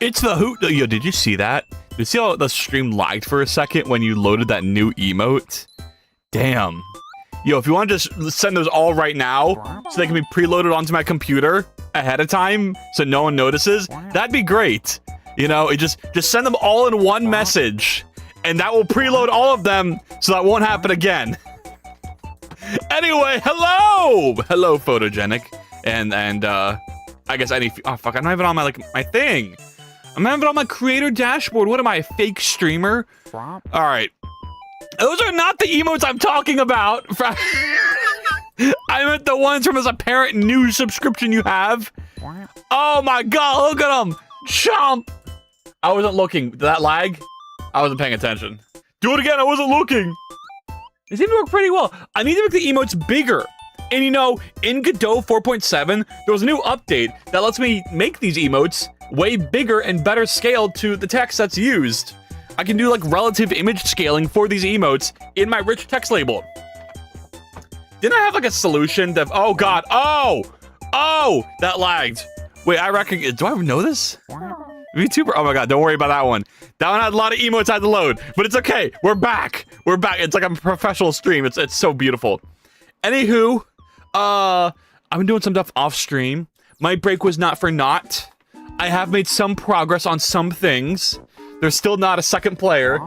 It's the hoot. Yo, did you see that? Did you see how the stream lagged for a second when you loaded that new emote? Damn. Yo, if you want to just send those all right now so they can be preloaded onto my computer ahead of time so no one notices, that'd be great. You know, just send them all in one message and that will preload all of them so that won't happen again. Anyway, hello! Hello, Photogenic. And I guess any... Oh, fuck, I'm not even on my thing. I'm not even on my creator dashboard. What am I, a fake streamer? Alright. Those are not the emotes I'm talking about. I meant the ones from this apparent new subscription you have. Oh my god, look at them. Chomp. I wasn't looking. Did that lag? I wasn't paying attention. Do it again, I wasn't looking. They seem to work pretty well. I need to make the emotes bigger. And you know, in Godot 4.7, there was a new update that lets me make these emotes way bigger and better scaled to the text that's used. I can do like relative image scaling for these emotes in my rich text label. Didn't I have like a solution that, oh god, oh, that lagged. Wait, I reckon, do I know this? VTuber, oh my god, don't worry about that one. That one had a lot of emotes I had to load, but it's okay, we're back. We're back, it's like a professional stream, it's so beautiful. Anywho, I've been doing some stuff off stream. My break was not for naught. I have made some progress on some things. There's still not a second player.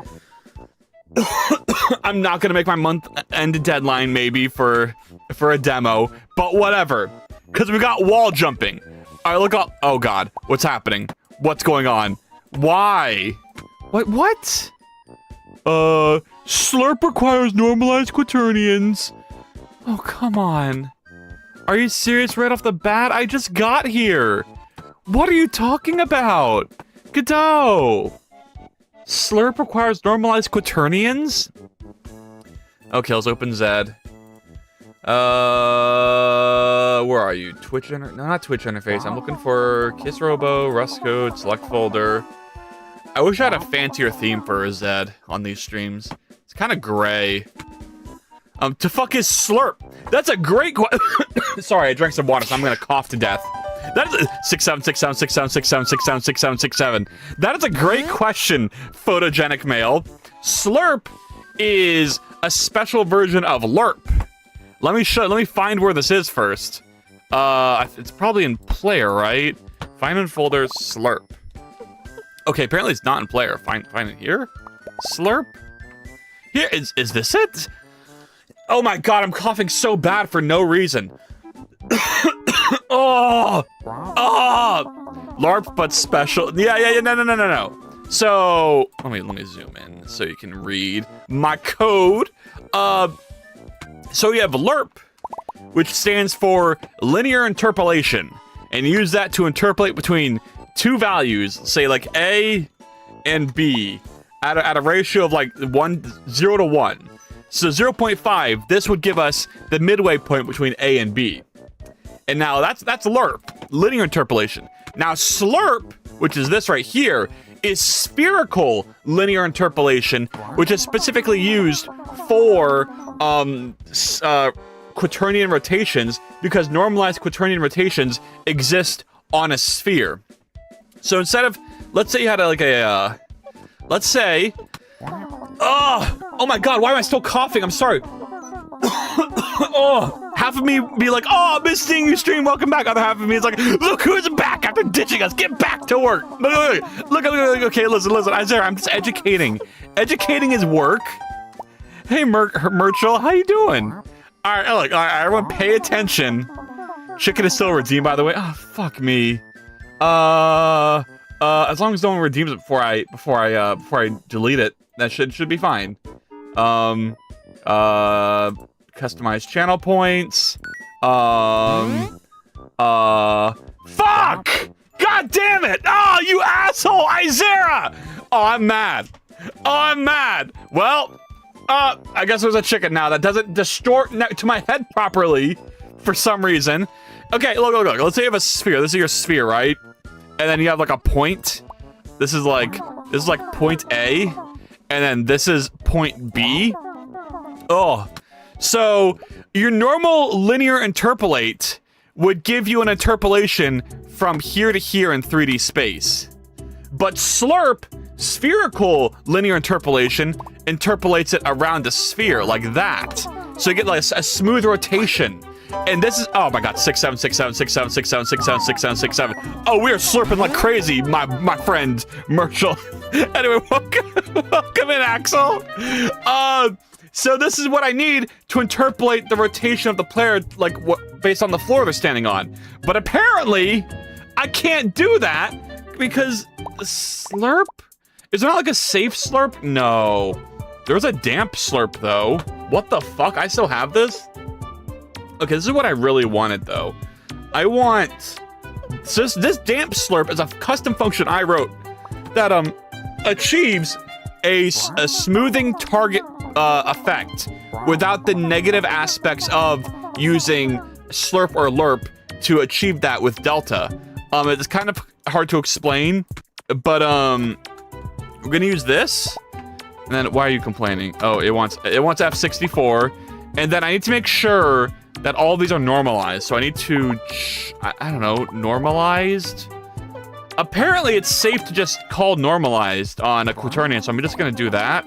I'm not gonna make my month-end deadline maybe for a demo, but whatever. Cause we got wall jumping. All right, look up. Oh god, what's happening? What's going on? Why? What? Slurp requires normalized quaternions. Oh come on. Are you serious right off the bat? I just got here. What are you talking about? Godot! Slurp requires normalized quaternions? Okay, let's open Zed. Where are you? Twitch no, not Twitch interface. I'm looking for Kiss Robo, Rust Code, Select Folder. I wish I had a fancier theme for Zed on these streams. It's kind of gray. To fuck his Slurp. That's a great Sorry, I drank some water, so I'm gonna cough to death. That is 67676767676767. That is a great question, photogenic male. Slurp is a special version of lerp. Let me find where this is first. It's probably in player, right? Find in folder slurp. Okay, apparently it's not in player. Find it here. Slurp. Here is this it? Oh my god, I'm coughing so bad for no reason. Oh! LARP, but special. Yeah, no. So, let me zoom in so you can read my code. So you have LARP, which stands for linear interpolation, and you use that to interpolate between two values, say like A and B, at a ratio of like 0 to 1. So 0.5, this would give us the midway point between A and B. And now that's LARP, linear interpolation. Now slurp, which is this right here, is spherical linear interpolation, which is specifically used for quaternion rotations, because normalized quaternion rotations exist on a sphere. So instead of, let's say you had let's say, oh my god, why am I still coughing? I'm sorry. Oh, half of me be like, oh, I'm missing you stream, welcome back. Other half of me is like, look who's back after ditching us, get back to work. Look, okay, listen, Isaiah, I'm just educating. Educating is work. Hey, Merchel, how you doing? All right, look, all right, everyone pay attention. Chicken is still redeemed, by the way. Oh, fuck me. As long as no one redeems it before I delete it, that should be fine. Customize channel points. Fuck! God damn it! Oh, you asshole, Isaiah! Oh, I'm mad. Well, I guess there's a chicken now that doesn't distort to my head properly for some reason. Okay, look. Let's say you have a sphere. This is your sphere, right? And then you have like a point. This is like point A, and then this is point B. Oh, So your normal linear interpolate would give you an interpolation from here to here in 3D space. But slurp, spherical linear interpolation, interpolates it around the sphere like that. So you get like a smooth rotation. And this is, oh my god, 6, 7, 6, 7, 6, 7, 6, 7, 6, 7, 6, 7, 6, 7. Oh, we are slurping like crazy, my friend, Merchel. Anyway, welcome in, Axel. So this is what I need to interpolate the rotation of the player, like based on the floor they're standing on. But apparently, I can't do that because slurp? Is there not like a safe slurp? No. There's a damp slurp though. What the fuck? I still have this? Okay, this is what I really wanted though. I want, so this damp slurp is a custom function I wrote that achieves a smoothing target effect without the negative aspects of using slurp or lerp to achieve that with Delta. It's kind of hard to explain, but we're gonna use this. And then why are you complaining? Oh, it wants F64, and then I need to make sure that all these are normalized. So I need to, I don't know, normalized? Apparently it's safe to just call normalized on a quaternion, so I'm just gonna do that.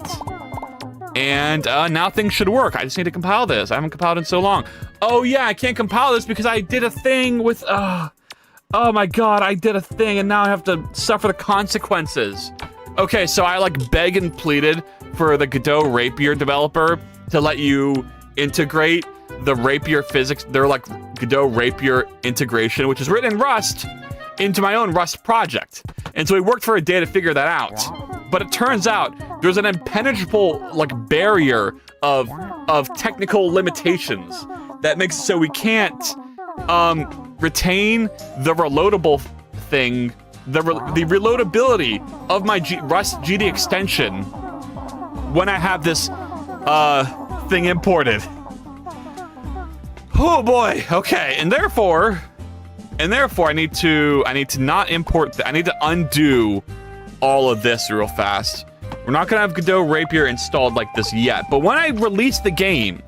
And now things should work. I just need to compile this. I haven't compiled in so long. Oh yeah, I can't compile this because I did a thing with, oh my god, I did a thing and now I have to suffer the consequences. Okay, so I like begged and pleaded for the Godot Rapier developer to let you integrate the Rapier physics, their like Godot Rapier integration, which is written in Rust, into my own Rust project. And so we worked for a day to figure that out. But it turns out there's an impenetrable like barrier of technical limitations that makes it so we can't retain the reloadable thing, the reloadability of my Rust GD extension when I have this thing imported. Oh boy, okay, and therefore I need to not import, I need to undo all of this real fast. We're not gonna have Godot Rapier installed like this yet, but when I release the game,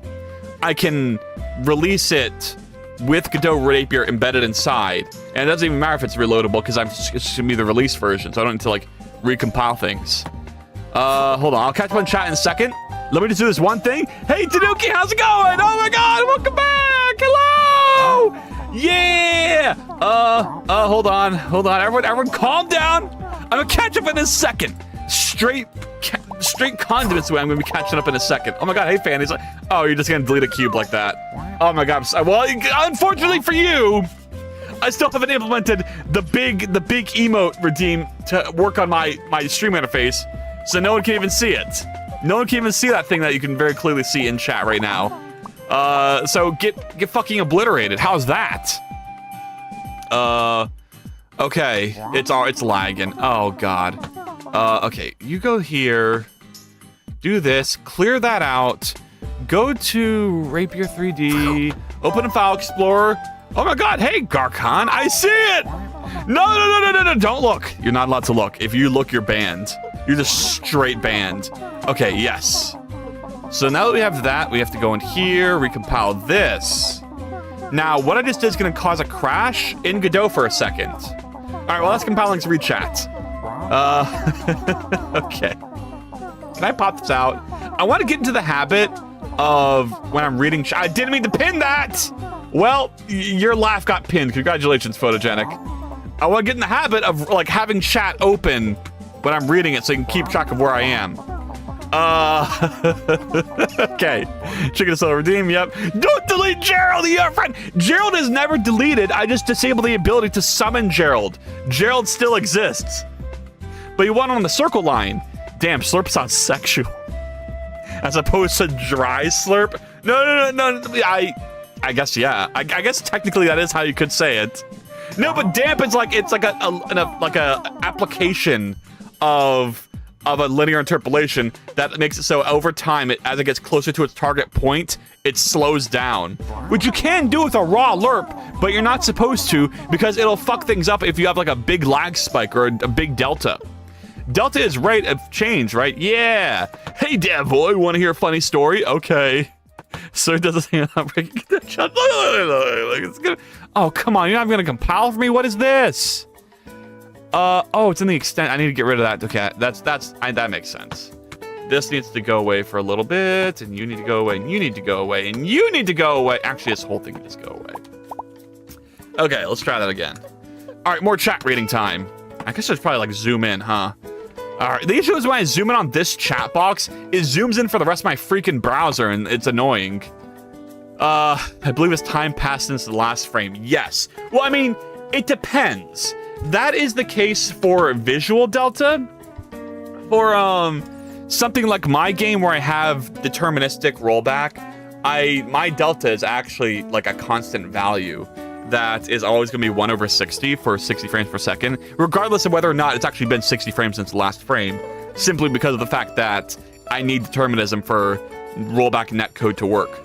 I can release it with Godot Rapier embedded inside. And it doesn't even matter if it's reloadable because it's gonna be the release version, so I don't need to like recompile things. Hold on, I'll catch up on chat in a second. Let me just do this one thing. Hey Tanuki, how's it going? Oh my god, welcome back! Hello! Yeah! Hold on. Everyone calm down. I'm gonna catch up in a second. Straight condiments way I'm gonna be catching up in a second. Oh my god, hey fan, he's like, oh, you're just gonna delete a cube like that. Oh my god, well, unfortunately for you, I still haven't implemented the big emote redeem to work on my stream interface, so no one can even see it. No one can even see that thing that you can very clearly see in chat right now. So get fucking obliterated. How's that? Okay, it's lagging. Oh god. Okay, you go here, do this, clear that out, go to Rapier 3D, open a file explorer. Oh my god, hey Garkhan, I see it! No, don't look. You're not allowed to look. If you look, you're banned. You're just straight banned. Okay, yes. So now that we have that, we have to go in here, recompile this. Now, what I just did is gonna cause a crash in Godot for a second. All right, well, that's compiling to rechat. Okay. Can I pop this out? I want to get into the habit of when I'm reading I didn't mean to pin that! Well, your laugh got pinned. Congratulations, Photogenic. I want to get in the habit of like having chat open when I'm reading it so you can keep track of where I am. Okay. Chicken Soul Redeem, yep. Don't delete Gerald, your friend! Gerald is never deleted. I just disabled the ability to summon Gerald. Gerald still exists. But you want him on the circle line. Damn, slurp sounds sexual. As opposed to dry slurp. No. I guess, yeah. I guess technically that is how you could say it. No, but damp is like, it's like a application of a linear interpolation that makes it so over time, as it gets closer to its target point, it slows down. Which you can do with a raw lerp, but you're not supposed to because it'll fuck things up if you have like a big lag spike or a big delta. Delta is rate of change, right? Yeah. Hey, Dev boy, want to hear a funny story? Okay. Sir does this thing on breaking the shot. It's gonna, oh, come on. You're not going to compile for me? What is this? Oh, it's in the extent. I need to get rid of that. Okay, that makes sense. This needs to go away for a little bit, and you need to go away, and you need to go away, and you need to go away. Actually, this whole thing can just go away. Okay, let's try that again. All right, more chat reading time. I guess I should probably, like, zoom in, huh? All right, the issue is when I zoom in on this chat box, it zooms in for the rest of my freaking browser, and it's annoying. I believe it's time passed since the last frame. Yes. Well, I mean, it depends. That is the case for visual delta. For, something like my game where I have deterministic rollback, my delta is actually like a constant value that is always going to be 1/60 for 60 frames per second, regardless of whether or not it's actually been 60 frames since the last frame, simply because of the fact that I need determinism for rollback netcode to work.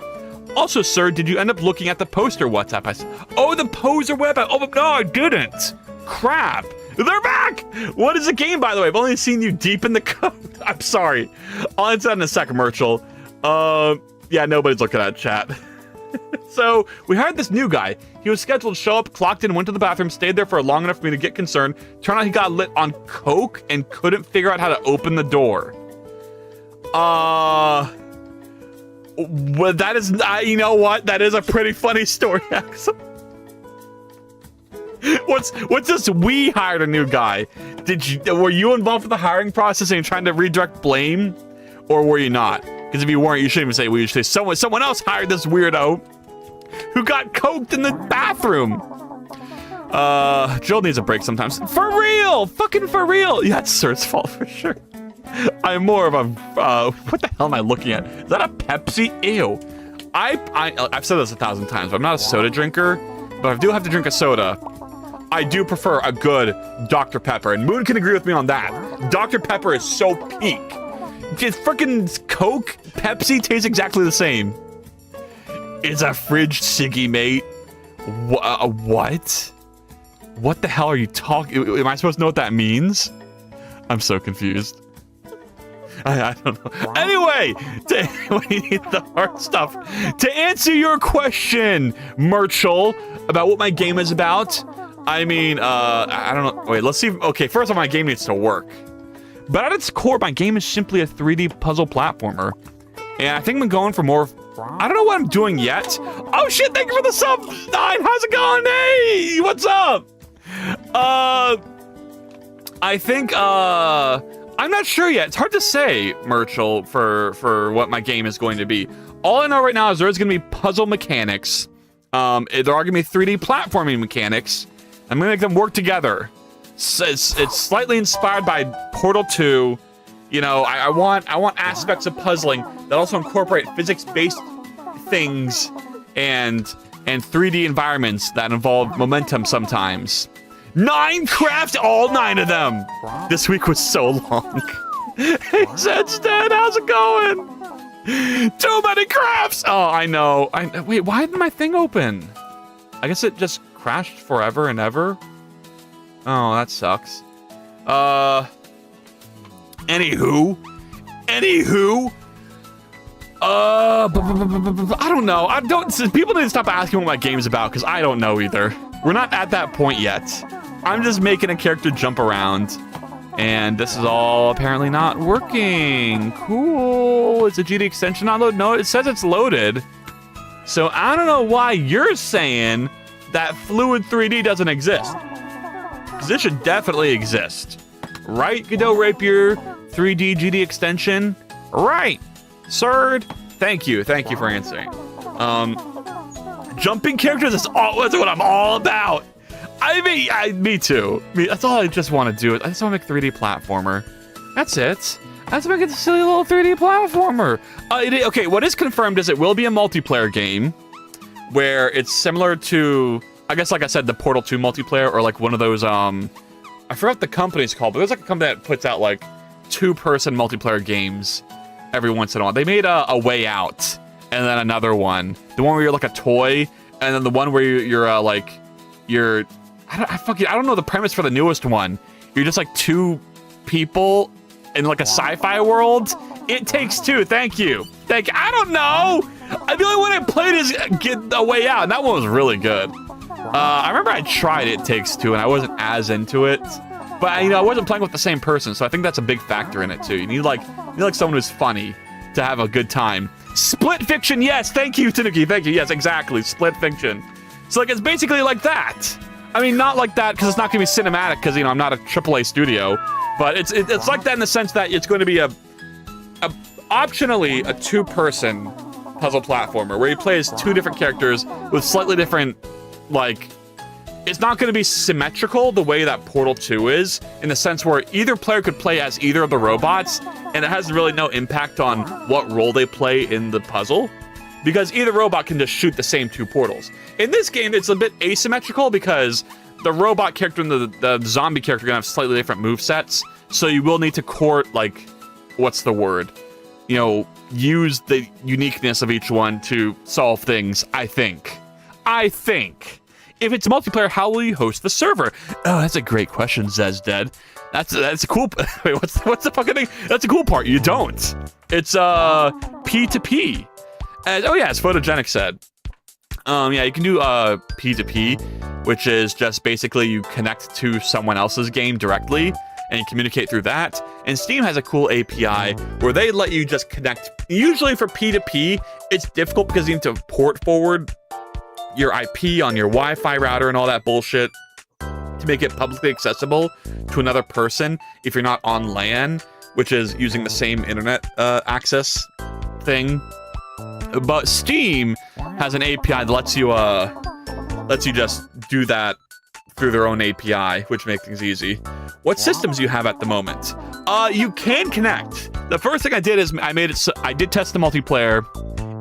Also, sir, did you end up looking at the poster WhatsApp? Oh, the poser web. Oh, no, I didn't. Crap. They're back! What is the game, by the way? I've only seen you deep in the code. I'm sorry. I'll answer that in a second, Merchel. Yeah, nobody's looking at chat. So, we hired this new guy. He was scheduled to show up, clocked in, went to the bathroom, stayed there for long enough for me to get concerned. Turned out he got lit on coke and couldn't figure out how to open the door. Well, that is, you know what? That is a pretty funny story, actually. What's this? We hired a new guy. Were you involved with the hiring process and trying to redirect blame, or were you not? Because if you weren't, you shouldn't even say we. You should say someone else hired this weirdo who got coked in the bathroom. Jill needs a break sometimes. For real, fucking for real. Yeah, it's Sir's fault for sure. I'm more of a what the hell am I looking at? Is that a Pepsi? Ew. I've said this 1,000 times, but I'm not a soda drinker. But if I do have to drink a soda, I do prefer a good Dr. Pepper, and Moon can agree with me on that. Dr. Pepper is so peak. Just freaking Coke, Pepsi tastes exactly the same. It's a fridge ciggy, mate. What? What the hell are you talking? Am I supposed to know what that means? I'm so confused. I don't know. Anyway, we need the hard stuff. To answer your question, Merchel, about what my game is about, I mean, I don't know. Wait, let's see. Okay, first of all, my game needs to work. But at its core, my game is simply a 3D puzzle platformer. And I think I'm going for more. I don't know what I'm doing yet. Oh shit, thank you for the sub, 9. How's it going? Hey, what's up? I think, I'm not sure yet. It's hard to say, Merchel, for what my game is going to be. All I know right now is there's going to be puzzle mechanics. There are going to be 3D platforming mechanics. I'm going to make them work together. So it's slightly inspired by Portal 2. You know, I want aspects of puzzling that also incorporate physics-based things and 3D environments that involve momentum sometimes. 9 crafts, all 9 of them. This week was so long. Hey, Zedstead, how's it going? Too many crafts. Oh, I know. Wait, why didn't my thing open? I guess it just crashed forever and ever. Oh, that sucks. Anywho. I don't know. People need to stop asking what my game's about, because I don't know either. We're not at that point yet. I'm just making a character jump around. And this is all apparently not working. Cool. Is the GD extension not loaded? No, it says it's loaded. So I don't know why you're saying that Fluid 3D doesn't exist. Because this should definitely exist. Right, Godot Rapier 3D GD extension? Right. Sir, thank you for answering. Jumping characters is what I'm all about. Me too. That's all I just want to do. I just want to make 3D platformer. That's it. I just want to make a silly little 3D platformer. Okay, what is confirmed is it will be a multiplayer game where it's similar to, I guess, like I said, the Portal 2 multiplayer, or like one of those, I forgot what the company's called, but there's like a company that puts out like 2-person multiplayer games every once in a while. They made a Way Out, and then another one. The one where you're like a toy, and then the one where I don't know the premise for the newest one. You're just like 2 people in like a sci-fi world. It Takes Two. Thank you. I don't know. The only one I played is Get a Way Out, and that one was really good. I remember I tried It Takes Two, and I wasn't as into it. But I wasn't playing with the same person, so I think that's a big factor in it too. You need like someone who's funny to have a good time. Split fiction, yes, thank you, Tanuki, thank you, yes, exactly, split fiction. So like it's basically like that. I mean, not like that because it's not gonna be cinematic because I'm not a AAA studio, but it's like that in the sense that it's going to be a optionally a two-person puzzle platformer where you play as two different characters with slightly different like. It's not going to be symmetrical the way that Portal 2 is, in the sense where either player could play as either of the robots, and it has really no impact on what role they play in the puzzle, because either robot can just shoot the same two portals. In this game, it's a bit asymmetrical because the robot character and the zombie character are going to have slightly different movesets, so you will need to what's the word? Use the uniqueness of each one to solve things, I think. If it's multiplayer, how will you host the server? Oh, that's a great question, Zez Dead. That's a cool. Wait, what's the fucking thing? That's a cool part. You don't. It's P2P. Oh yeah, as Photogenic said. Yeah, you can do P2P, which is just basically you connect to someone else's game directly and you communicate through that. And Steam has a cool API where they let you just connect. Usually for P2P, it's difficult because you need to port forward your IP on your Wi-Fi router and all that bullshit to make it publicly accessible to another person if you're not on LAN, which is using the same internet access thing. But Steam has an API that lets you just do that through their own API, which makes things easy. What systems do you have at the moment? You can connect. The first thing I did is I did test the multiplayer.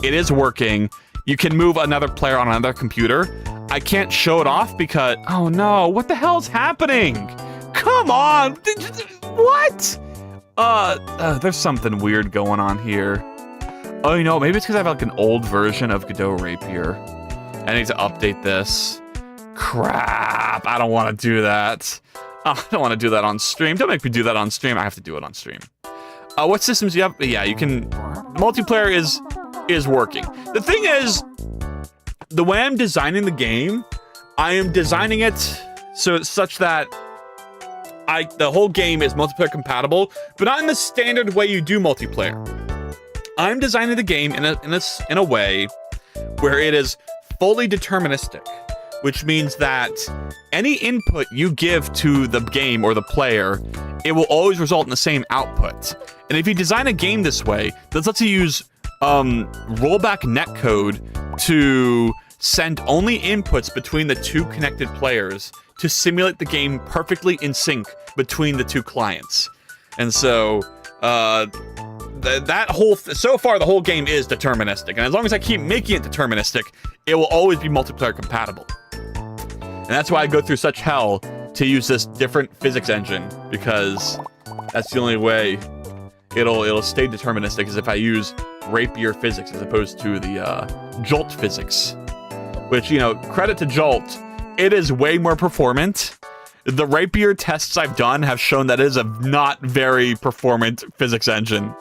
It is working. You can move another player on another computer. I can't show it off because... Oh no, what the hell's happening? Come on! What? There's something weird going on here. Oh, maybe it's because I have like an old version of Godot Rapier. I need to update this. Crap, I don't want to do that. I don't want to do that on stream. Don't make me do that on stream. I have to do it on stream. What systems do you have? Yeah, you can... Multiplayer is working. The thing is, the way I'm designing the game, I am designing it so it's such that the whole game is multiplayer compatible, but not in the standard way you do multiplayer. I'm designing the game in a way where it is fully deterministic, which means that any input you give to the game or the player, it will always result in the same output. And if you design a game this way, this lets you use rollback netcode to send only inputs between the two connected players to simulate the game perfectly in sync between the two clients. And so, so far the whole game is deterministic. And as long as I keep making it deterministic, it will always be multiplayer compatible. And that's why I go through such hell to use this different physics engine, because that's the only way it'll stay deterministic, is if I use Rapier physics as opposed to the Jolt physics. Which, credit to Jolt, it is way more performant. The Rapier tests I've done have shown that it is a not very performant physics engine.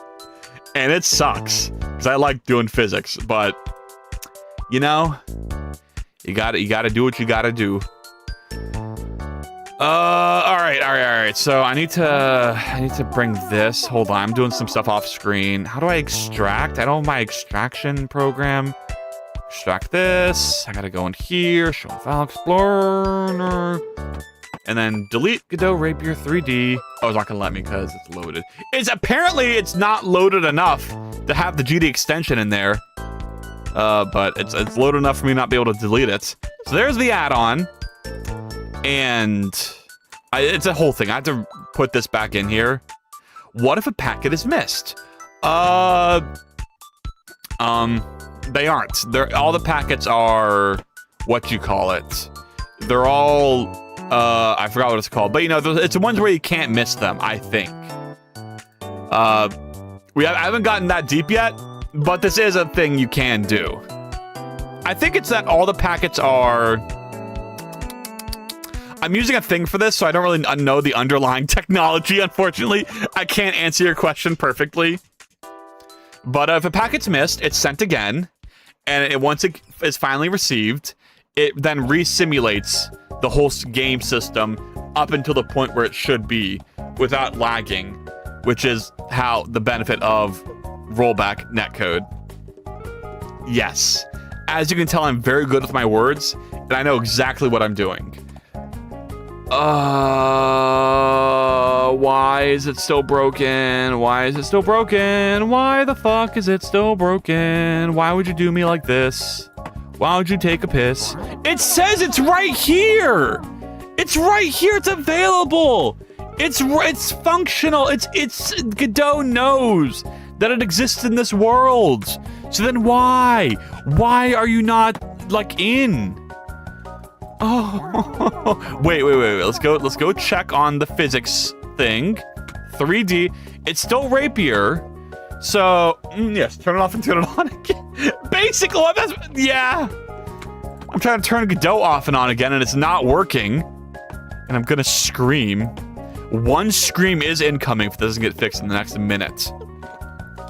And it sucks, because I like doing physics, but, you gotta do what you gotta do. All right. So I need to bring this. Hold on, I'm doing some stuff off screen. How do I extract? I don't have my extraction program. Extract this. I gotta go in here. Show File Explorer. And then delete Godot Rapier 3D. Oh, it's not gonna let me because it's loaded. It's not loaded enough to have the GD extension in there. But it's loaded enough for me not be able to delete it. So there's the add-on. And it's a whole thing. I have to put this back in here. What if a packet is missed? They aren't. All the packets are what you call it. They're all I forgot what it's called, but it's the ones where you can't miss them, I think. I haven't gotten that deep yet, but this is a thing you can do. I think it's that all the packets are... I'm using a thing for this, so I don't really know the underlying technology, unfortunately. I can't answer your question perfectly. But if a packet's missed, it's sent again. and once it is finally received, it then resimulates the whole game system up until the point where it should be without lagging, which is how the benefit of rollback netcode. Yes. As you can tell, I'm very good with my words, and I know exactly what I'm doing. Why is it still broken? Why is it still broken? Why the fuck is it still broken? Why would you do me like this? Why would you take a piss? It says it's right here! It's right here, it's available! It's functional, it's Godot knows that it exists in this world. So then why? Why are you not, like, in? Oh, wait. Let's go check on the physics thing. 3D. It's still rapier. So, yes, turn it off and turn it on again. Basically, yeah. I'm trying to turn Godot off and on again, and it's not working. And I'm gonna scream. One scream is incoming if it doesn't get fixed in the next minute.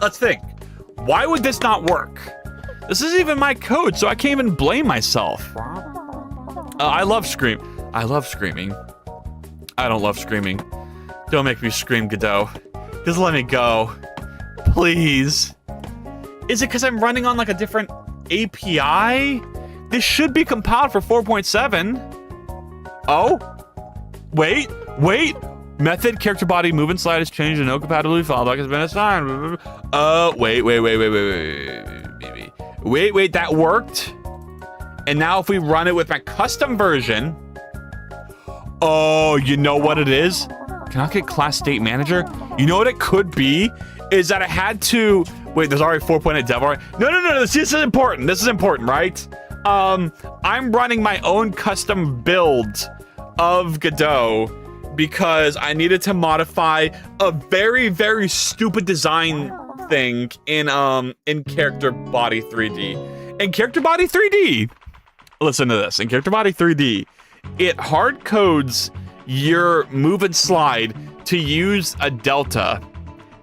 Let's think. Why would this not work? This isn't even my code, so I can't even blame myself. I love screaming. I don't love screaming. Don't make me scream, Godot. Just let me go. Please. Is it because I'm running on like a different API? This should be compiled for 4.7. Oh? Wait. Method, character body, move and slide has changed and no compatibility fallback has been assigned. Wait, that worked. And now if we run it with my custom version, oh, you know what it is? Can I get class state manager? You know what it could be? Is that I had to, wait, there's already 4.8 dev already. No, this is important. This is important, right? I'm running my own custom build of Godot because I needed to modify a very, very stupid design thing in character body 3D. In character body 3D, listen to this. In character body 3D, it hard codes your move and slide to use a delta,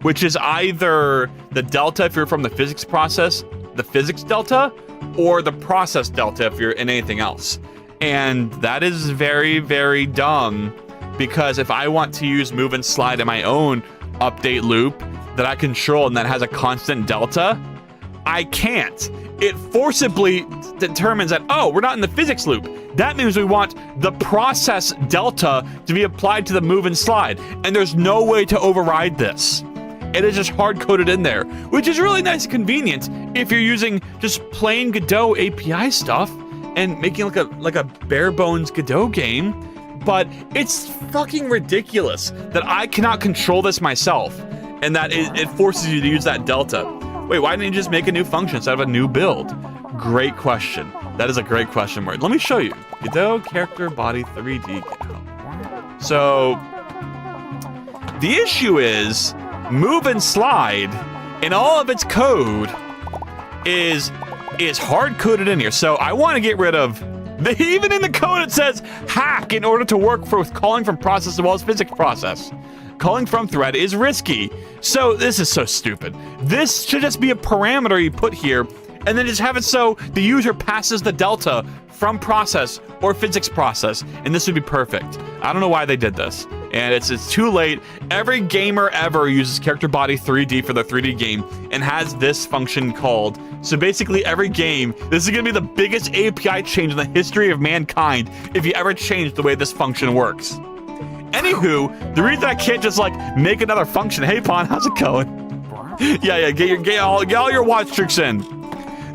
which is either the delta if you're from the physics process, the physics delta, or the process delta if you're in anything else. And that is very, very dumb, because if I want to use move and slide in my own update loop that I control and that has a constant delta, I can't. It forcibly determines that, oh, we're not in the physics loop. That means we want the process delta to be applied to the move and slide. And there's no way to override this. It is just hard-coded in there, which is really nice and convenient if you're using just plain Godot API stuff and making like a bare bones Godot game. But it's fucking ridiculous that I cannot control this myself and that it forces you to use that delta. Wait, why didn't you just make a new function instead of a new build? Great question. That is a great question mark. Let me show you. Godot character body 3D Godot. So the issue is move and slide in all of its code is hard coded in here. So I want to get rid of even in the code it says hack in order to work with calling from process as well as physics process. Calling from thread is risky. So this is so stupid. This should just be a parameter you put here and then just have it so the user passes the delta from process or physics process, and this would be perfect. I don't know why they did this, and it's too late. Every gamer ever uses character body 3D for their 3D game and has this function called. So basically every game, this is gonna be the biggest API change in the history of mankind if you ever change the way this function works. Anywho, the reason I can't just like make another function, hey Pon, how's it going? Yeah, get all your watch tricks in.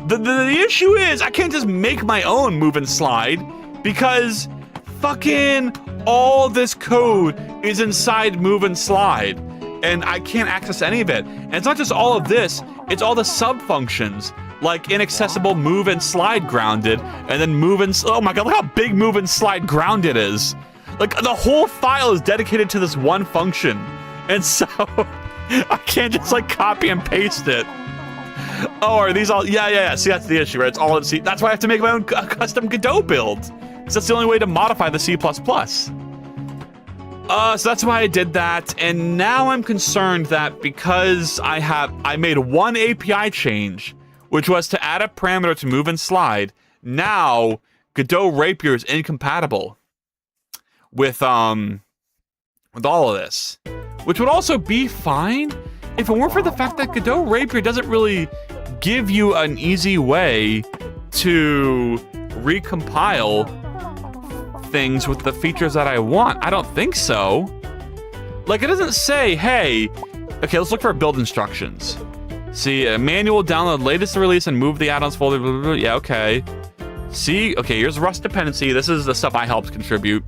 The issue is I can't just make my own move and slide because fucking all this code is inside move and slide and I can't access any of it. And it's not just all of this, it's all the sub functions like inaccessible move and slide grounded and then move and, oh my god, look how big move and slide grounded is. Like the whole file is dedicated to this one function. And so I can't just like copy and paste it. Oh, are these all? Yeah. See, that's the issue, right? It's all in C. That's why I have to make my own custom Godot build. Because that's the only way to modify the C++. So that's why I did that. And now I'm concerned that because I made one API change, which was to add a parameter to move and slide. Now, Godot Rapier is incompatible with all of this, which would also be fine if it weren't for the fact that Godot Rapier doesn't really give you an easy way to recompile things with the features that I want. I don't think so. Like, it doesn't say, hey, okay, let's look for build instructions. See, a manual, download latest release and move the add-ons folder, blah, blah, blah. Yeah, okay. See, okay, here's Rust dependency. This is the stuff I helped contribute.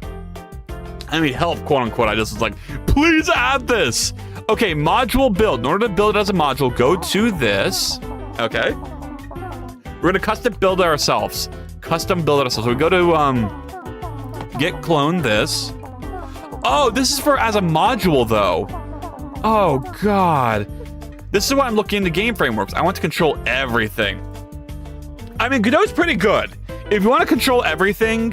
I mean, help, quote unquote. I just was like, please add this. Okay, module build. In order to build it as a module, go to this. Okay. We're gonna custom build it ourselves. Custom build it ourselves. So we go to git clone this. Oh, this is for as a module though. Oh God. This is why I'm looking into game frameworks. I want to control everything. I mean, Godot's pretty good. If you want to control everything,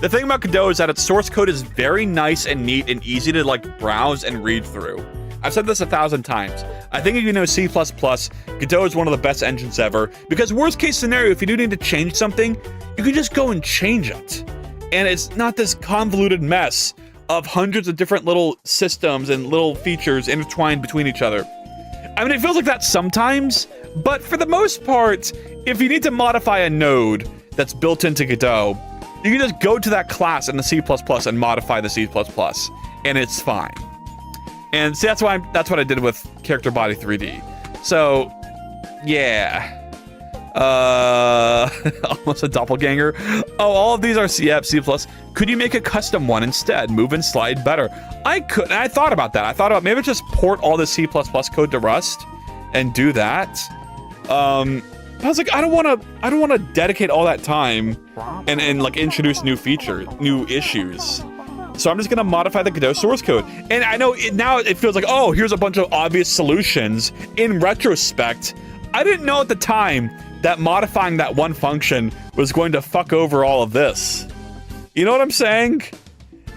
the thing about Godot is that its source code is very nice and neat and easy to like browse and read through. I've said this 1,000 times. I think if you know C++, Godot is one of the best engines ever, because worst case scenario, if you do need to change something, you can just go and change it. And it's not this convoluted mess of hundreds of different little systems and little features intertwined between each other. I mean, it feels like that sometimes, but for the most part, if you need to modify a node that's built into Godot, you can just go to that class in the C++ and modify the C++, and it's fine. And see, that's what I did with Character Body 3D. So, yeah. Almost a doppelganger. Oh, all of these are C++. Could you make a custom one instead? Move and slide better. I could, and I thought about that. I thought about maybe just port all the C++ code to Rust and do that. I was like, I don't want to dedicate all that time and like introduce new features, new issues. So I'm just gonna modify the Godot source code. And I know now it feels like, oh, here's a bunch of obvious solutions. In retrospect, I didn't know at the time that modifying that one function was going to fuck over all of this. You know what I'm saying?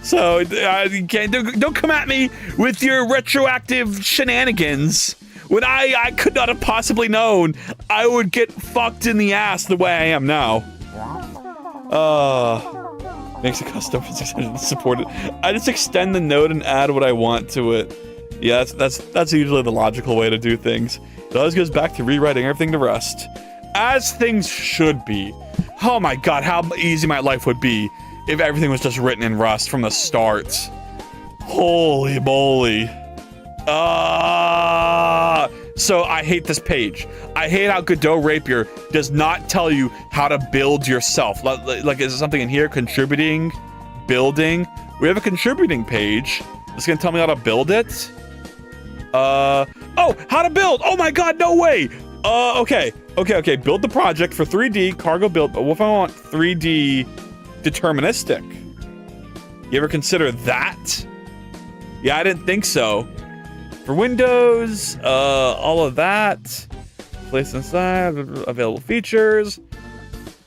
So don't come at me with your retroactive shenanigans when I could not have possibly known I would get fucked in the ass the way I am now. Makes a custom supported. I just extend the node and add what I want to it. Yeah, that's usually the logical way to do things. It always goes back to rewriting everything to Rust, as things should be. Oh my God, how easy my life would be if everything was just written in Rust from the start. Holy moly. So I hate this page. I hate how Godot Rapier does not tell you how to build yourself. Like, is there something in here? Contributing, building. We have a contributing page. It's gonna tell me how to build it. Oh, how to build. Oh my God, no way. Okay. Build the project for 3D cargo build. But what if I want 3D deterministic? You ever consider that? Yeah, I didn't think so. For Windows, all of that. Place inside, available features.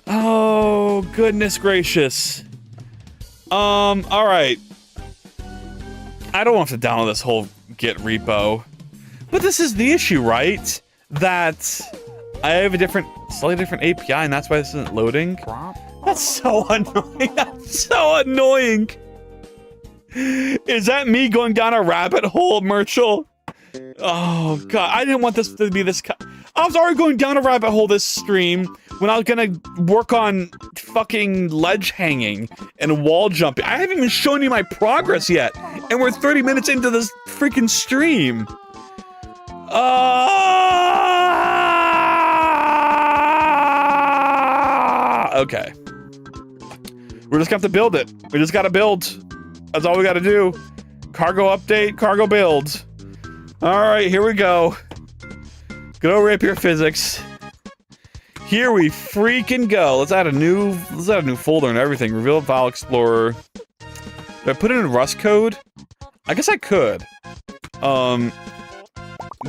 Oh, goodness gracious. All right. I don't want to download this whole Git repo. But this is the issue, right? That I have a slightly different API, and that's why this isn't loading. That's so annoying. That's so annoying. Is that me going down a rabbit hole, Murchel? Oh God, I didn't want this to be this. I was already going down a rabbit hole this stream when I was gonna work on fucking ledge hanging and wall jumping. I haven't even shown you my progress yet, and we're 30 minutes into this freaking stream. Okay. We're just gonna have to build it. We just gotta build. That's all we gotta do. Cargo update, cargo build. Alright, here we go. Godot Rapier physics. Here we freaking go. Let's add a new folder and everything. Reveal file explorer. Do I put it in Rust code? I guess I could.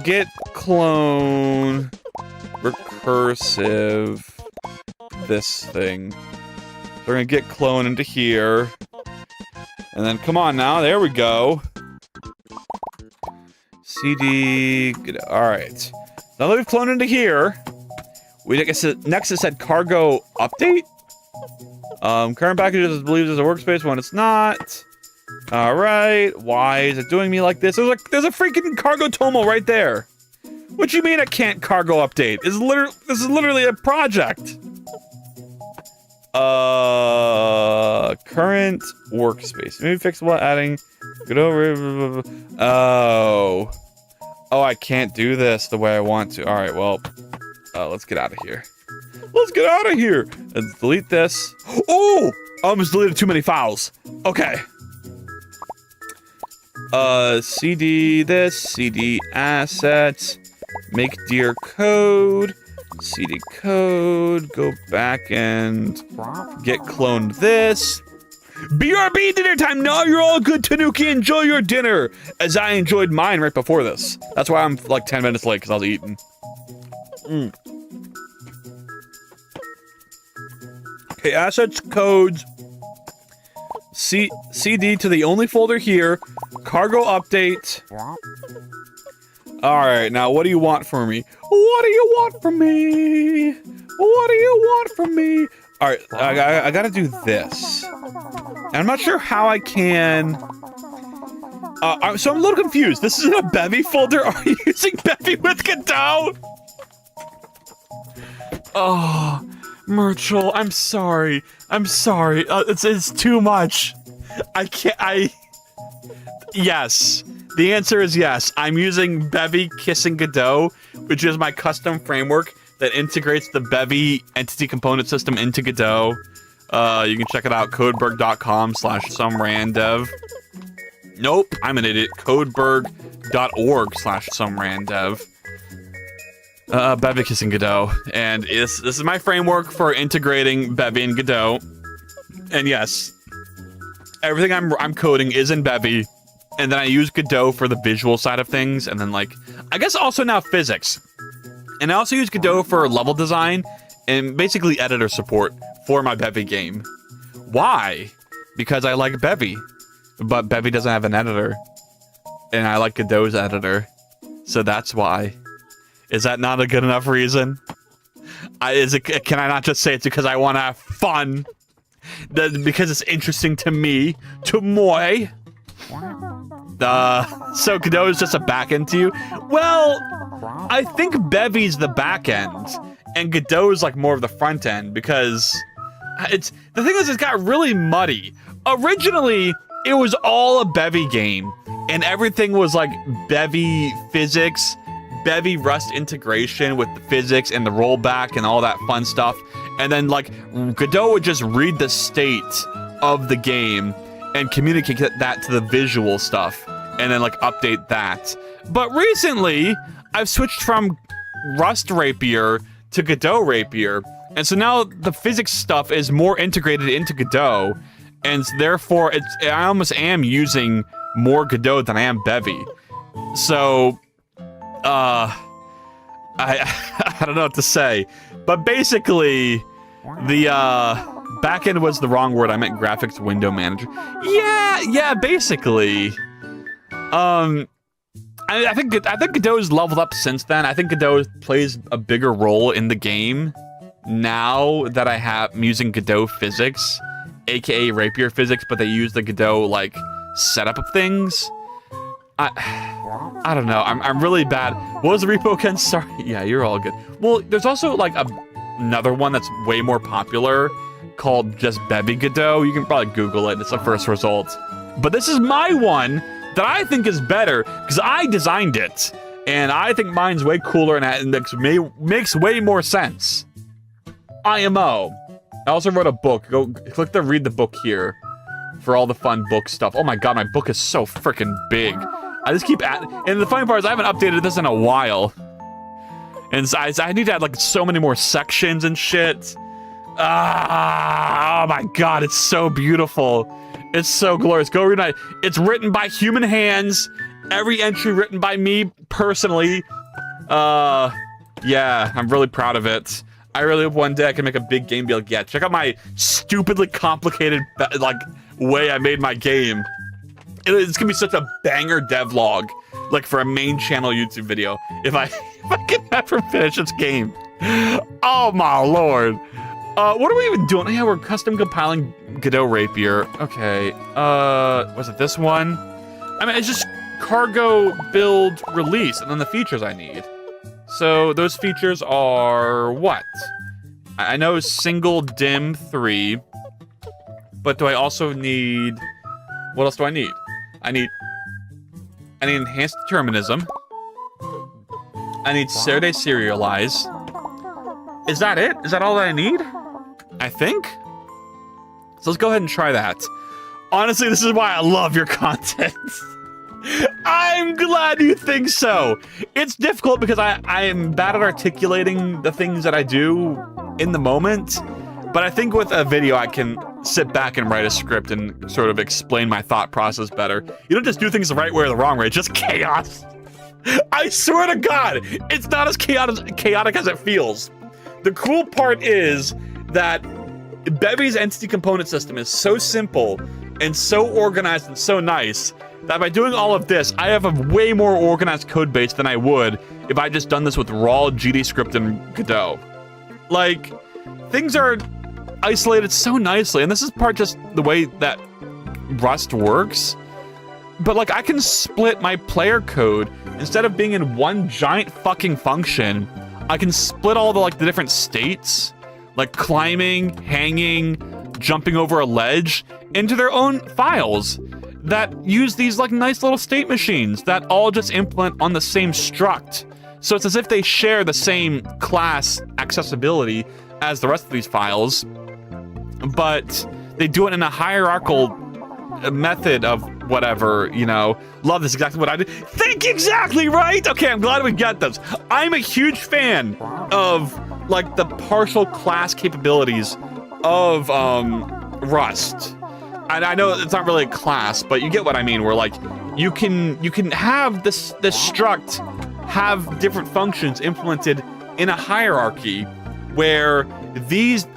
Git clone recursive this thing. So we're gonna git clone into here. And then come on now, there we go. CD, all right. Now that we've cloned into here, Next it said cargo update. Current packages believes there's a workspace when it's not. All right, why is it doing me like this? There's a freaking cargo tomo right there. What do you mean it can't cargo update? This is literally a project. Current workspace. Maybe fixable adding. Oh, I can't do this the way I want to. All right, well, let's get out of here. Let's get out of here. Let's delete this. Oh, I almost deleted too many files. Okay. CD this, CD assets, make dir code, CD code, go back and get cloned this. BRB dinner time. No, you're all good, Tanuki. Enjoy your dinner, as I enjoyed mine right before this. That's why I'm like 10 minutes late, because I was eating. Okay, assets, codes, CD to the only folder here, cargo update. All right, now what do you want from me? What do you want from me? What do you want from me? All right, I gotta do this. And I'm not sure how I can. So I'm a little confused. This is in a Bevy folder. Are you using Bevy with Godot? Oh, Myrtle, I'm sorry. I'm sorry. It's too much. I can't. Yes. The answer is yes. I'm using Bevy Kissing Godot, which is my custom framework that integrates the Bevy entity component system into Godot. You can check it out, codeberg.com/somerandev. Nope, I'm an idiot. codeberg.org/somerandev. Bevy Kissing Godot. And this is my framework for integrating Bevy and Godot. And yes, everything I'm coding is in Bevy. And then I use Godot for the visual side of things. And then, like, I guess also now physics. And I also use Godot for level design and basically editor support for my Bevy game. Why? Because I like Bevy. But Bevy doesn't have an editor. And I like Godot's editor. So that's why. Is that not a good enough reason? Can I not just say it's because I want to have fun? Because it's interesting to me. To moi. So Godot is just a backend to you? Well, I think Bevy's the backend, and Godot is like more of the front end, because the thing is, it's got really muddy. Originally, it was all a Bevy game, and everything was like Bevy physics, Bevy Rust integration with the physics and the rollback and all that fun stuff. And then like Godot would just read the state of the game and communicate that to the visual stuff, and then like update that. But recently, I've switched from Rust Rapier to Godot Rapier, and so now the physics stuff is more integrated into Godot, and therefore I almost am using more Godot than I am Bevy. So, I don't know what to say, but basically, the backend was the wrong word. I meant graphics window manager. Yeah, basically. I think Godot's leveled up since then. I think Godot plays a bigger role in the game now that I'm using Godot physics, aka Rapier physics, but they use the Godot like setup of things. I don't know. I'm really bad. What was the repo again? Sorry. Yeah, you're all good. Well, there's also like another one that's way more popular called just Bevy Godot. You can probably Google it. It's the first result. But this is my one that I think is better because I designed it, and I think mine's way cooler and makes way more sense. IMO. I also wrote a book. Go click the read the book here for all the fun book stuff. Oh my god, my book is so freaking big. I just keep and the funny part is I haven't updated this in a while. And so I need to add like so many more sections and shit. Oh my god, it's so beautiful. It's so glorious. Go read it. It's written by human hands. Every entry written by me personally. Yeah, I'm really proud of it. I really hope one day I can make a big game and be like, yeah, check out my stupidly complicated like way I made my game. It's gonna be such a banger devlog, like for a main channel YouTube video. If I can ever finish this game. Oh my lord. What are we even doing? Yeah, we're custom compiling Godot Rapier. Okay. Was it this one? I mean, it's just cargo build release and then the features I need. So those features are what? I know single dim 3, but do I also need, what else do I need? I need enhanced determinism. I need Saturday serialize. Is that it? Is that all that I need? I think. So let's go ahead and try that. Honestly, this is why I love your content. I'm glad you think so. It's difficult because I am bad at articulating the things that I do in the moment. But I think with a video, I can sit back and write a script and sort of explain my thought process better. You don't just do things the right way or the wrong way, it's just chaos. I swear to God, it's not as chaotic as it feels. The cool part is that Bevy's entity component system is so simple and so organized and so nice that by doing all of this, I have a way more organized code base than I would if I just done this with raw GDScript and Godot. Like, things are isolated so nicely, and this is part just the way that Rust works. But like, I can split my player code instead of being in one giant fucking function. I can split all the different states, like climbing, hanging, jumping over a ledge, into their own files that use these nice little state machines that all just implement on the same struct. So it's as if they share the same class accessibility as the rest of these files, but they do it in a hierarchical method of whatever, you know. Love this, exactly what I did. Think exactly right! Okay, I'm glad we got those. I'm a huge fan of, the partial class capabilities of, Rust. And I know it's not really a class, but you get what I mean, where, you can have this struct have different functions implemented in a hierarchy where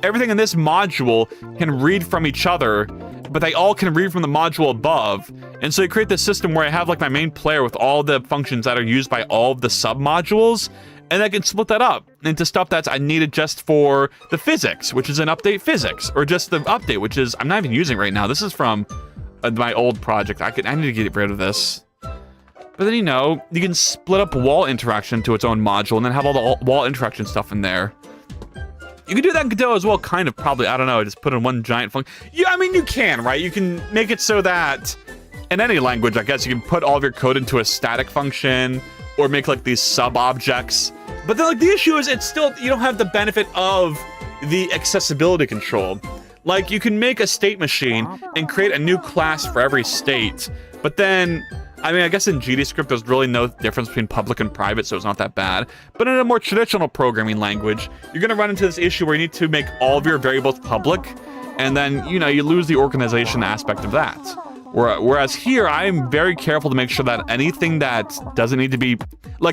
everything in this module can read from each other, but they all can read from the module above. And so you create this system where I have my main player with all the functions that are used by all of the sub-modules, and I can split that up into stuff that's I needed just for the physics, which is an update physics, or just the update, which is I'm not even using right now. This is from my old project. I need to get rid of this. But then, you can split up wall interaction to its own module and then have all the wall interaction stuff in there. You can do that in Godot as well, kind of, probably. I don't know, just put in one giant function. Yeah, I mean, you can, right? You can make it so that in any language, I guess, you can put all of your code into a static function or make these sub-objects. But then the issue is it's still, you don't have the benefit of the accessibility control. You can make a state machine and create a new class for every state, but then, I mean, I guess in GDScript, there's really no difference between public and private, so it's not that bad. But in a more traditional programming language, you're going to run into this issue where you need to make all of your variables public, and then, you lose the organization aspect of that. Whereas here, I'm very careful to make sure that anything that doesn't need to be... I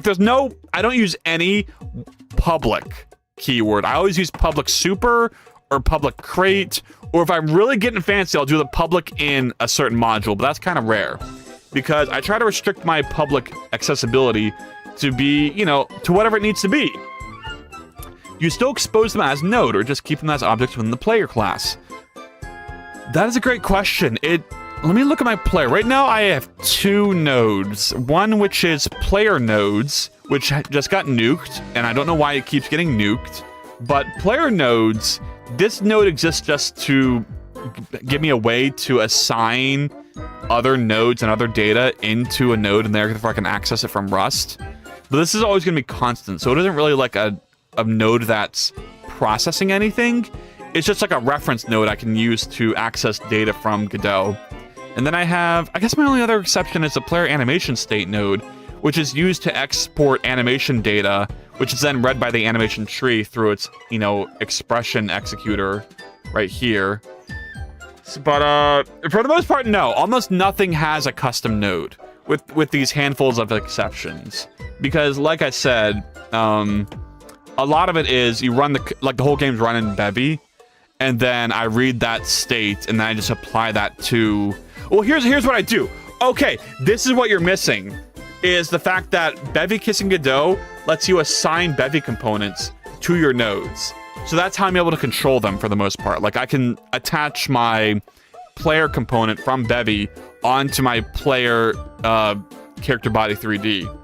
don't use any public keyword. I always use public super or public crate, or if I'm really getting fancy, I'll do the public in a certain module, but that's kind of rare. Because I try to restrict my public accessibility to be, to whatever it needs to be. You still expose them as node, or just keep them as objects within the player class? That is a great question. Let me look at my player. Right now, I have 2 nodes. One which is player nodes, which just got nuked, and I don't know why it keeps getting nuked. But player nodes, this node exists just to give me a way to assign other nodes and other data into a node, and therefore I can access it from Rust. But this is always going to be constant, so it isn't really a node that's processing anything. It's just a reference node I can use to access data from Godot. And then I guess my only other exception is the player animation state node, which is used to export animation data, which is then read by the animation tree through its, expression executor right here. But for the most part, no. Almost nothing has a custom node, with these handfuls of exceptions. Because, like I said, a lot of it is you run the whole game's run in Bevy, and then I read that state, and then I just apply that to... Well, here's what I do. Okay, this is what you're missing, is the fact that Bevy Kissing Godot lets you assign Bevy components to your nodes. So that's how I'm able to control them for the most part. Like I can attach my player component from Bevy onto my player character body 3D.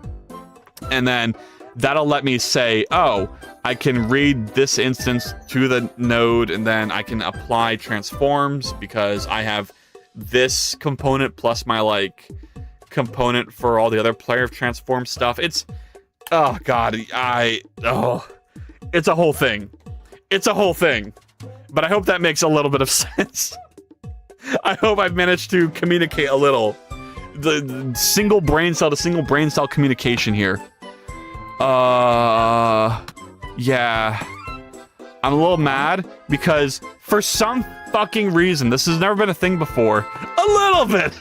And then that'll let me say, oh, I can read this instance to the node, and then I can apply transforms because I have this component plus my like component for all the other player transform stuff. It's, oh God, it's a whole thing. It's a whole thing. But I hope that makes a little bit of sense. I hope I've managed to communicate a little. The single brain cell to single brain cell communication here. Yeah. I'm a little mad because for some fucking reason, this has never been a thing before. A little bit.